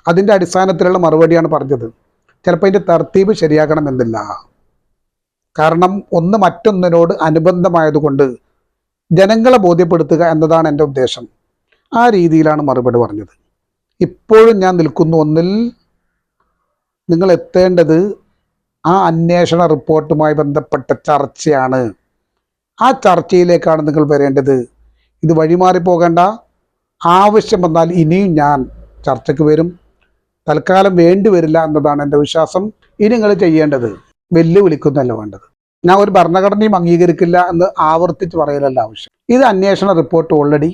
അതിൻ്റെ അടിസ്ഥാനത്തിലുള്ള മറുപടിയാണ് പറഞ്ഞത്. ചിലപ്പോൾ അതിൻ്റെ തർത്തീബ് ശരിയാക്കണമെന്നില്ല. കാരണം ഒന്ന് മറ്റൊന്നിനോട് അനുബന്ധമായതുകൊണ്ട് ജനങ്ങളെ ബോധ്യപ്പെടുത്തുക എന്നതാണ് എൻ്റെ ഉദ്ദേശം. ആ രീതിയിലാണ് മറുപടി പറഞ്ഞത്. ഇപ്പോഴും ഞാൻ നിൽക്കുന്ന ഒന്നിൽ. നിങ്ങൾ എത്തേണ്ടത് ആ അന്വേഷണ റിപ്പോർട്ടുമായി ബന്ധപ്പെട്ട ചർച്ചയാണ്. ആ ചർച്ചയിലേക്കാണ് നിങ്ങൾ വരേണ്ടത്. ഇത് വഴിമാറി പോകേണ്ട. ആവശ്യം വന്നാൽ ഇനിയും ഞാൻ ചർച്ചയ്ക്ക് വരും. തൽക്കാലം വേണ്ടി വരില്ല എന്നതാണ് എൻ്റെ വിശ്വാസം. ഇനി നിങ്ങൾ ചെയ്യേണ്ടത് വെല്ലുവിളിക്കുന്നല്ല വേണ്ടത്. ഞാൻ ഒരു ഭരണഘടനയും അംഗീകരിക്കില്ല എന്ന് ആവർത്തിച്ച് പറയലല്ല ആവശ്യം. ഇത് അന്വേഷണ റിപ്പോർട്ട് ഓൾറെഡി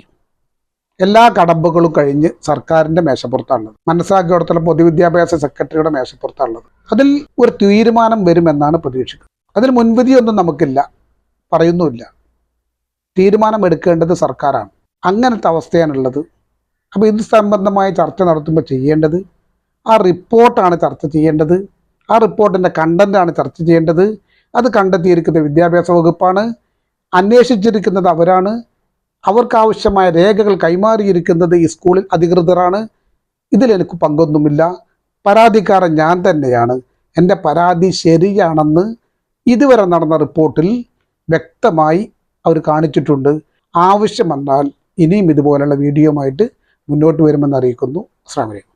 എല്ലാ കടമ്പകളും കഴിഞ്ഞ് സർക്കാരിൻ്റെ മേശപ്പുറത്താണുള്ളത്. മനസ്സിലാക്കിയിടത്തോളം പൊതുവിദ്യാഭ്യാസ സെക്രട്ടറിയുടെ മേശപ്പുറത്താണുള്ളത്. അതിൽ ഒരു തീരുമാനം വരുമെന്നാണ് പ്രതീക്ഷിക്കുന്നത്. അതിൽ മുൻവിധിയൊന്നും നമുക്കില്ല, പറയുന്നുമില്ല. തീരുമാനം എടുക്കേണ്ടത് സർക്കാരാണ്. അങ്ങനത്തെ അവസ്ഥയാണുള്ളത്. അപ്പോൾ ഇത് സംബന്ധമായ ചർച്ച നടത്തുമ്പോൾ ചെയ്യേണ്ടത് ആ റിപ്പോർട്ടാണ് ചർച്ച ചെയ്യേണ്ടത്. ആ റിപ്പോർട്ടിൻ്റെ കണ്ടൻ്റാണ് ചർച്ച ചെയ്യേണ്ടത്. അത് കണ്ടെത്തിയിരിക്കുന്ന വിദ്യാഭ്യാസ വകുപ്പാണ്, അന്വേഷിച്ചിരിക്കുന്നത് അവരാണ്, അവർക്കാവശ്യമായ രേഖകൾ കൈമാറിയിരിക്കുന്നത് ഈ സ്കൂളിൽ അധികൃതരാണ്. ഇതിലെനിക്ക് പങ്കൊന്നുമില്ല. പരാതിക്കാരൻ ഞാൻ തന്നെയാണ്. എൻ്റെ പരാതി ശരിയാണെന്ന് ഇതുവരെ നടന്ന റിപ്പോർട്ടിൽ വ്യക്തമായി അവർ കാണിച്ചിട്ടുണ്ട്. ആവശ്യം വന്നാൽ ഇനിയും ഇതുപോലുള്ള വീഡിയോയുമായിട്ട് മുന്നോട്ട് വരുമെന്ന് അറിയിക്കുന്നു. അസ്സലാമു അലൈക്കും.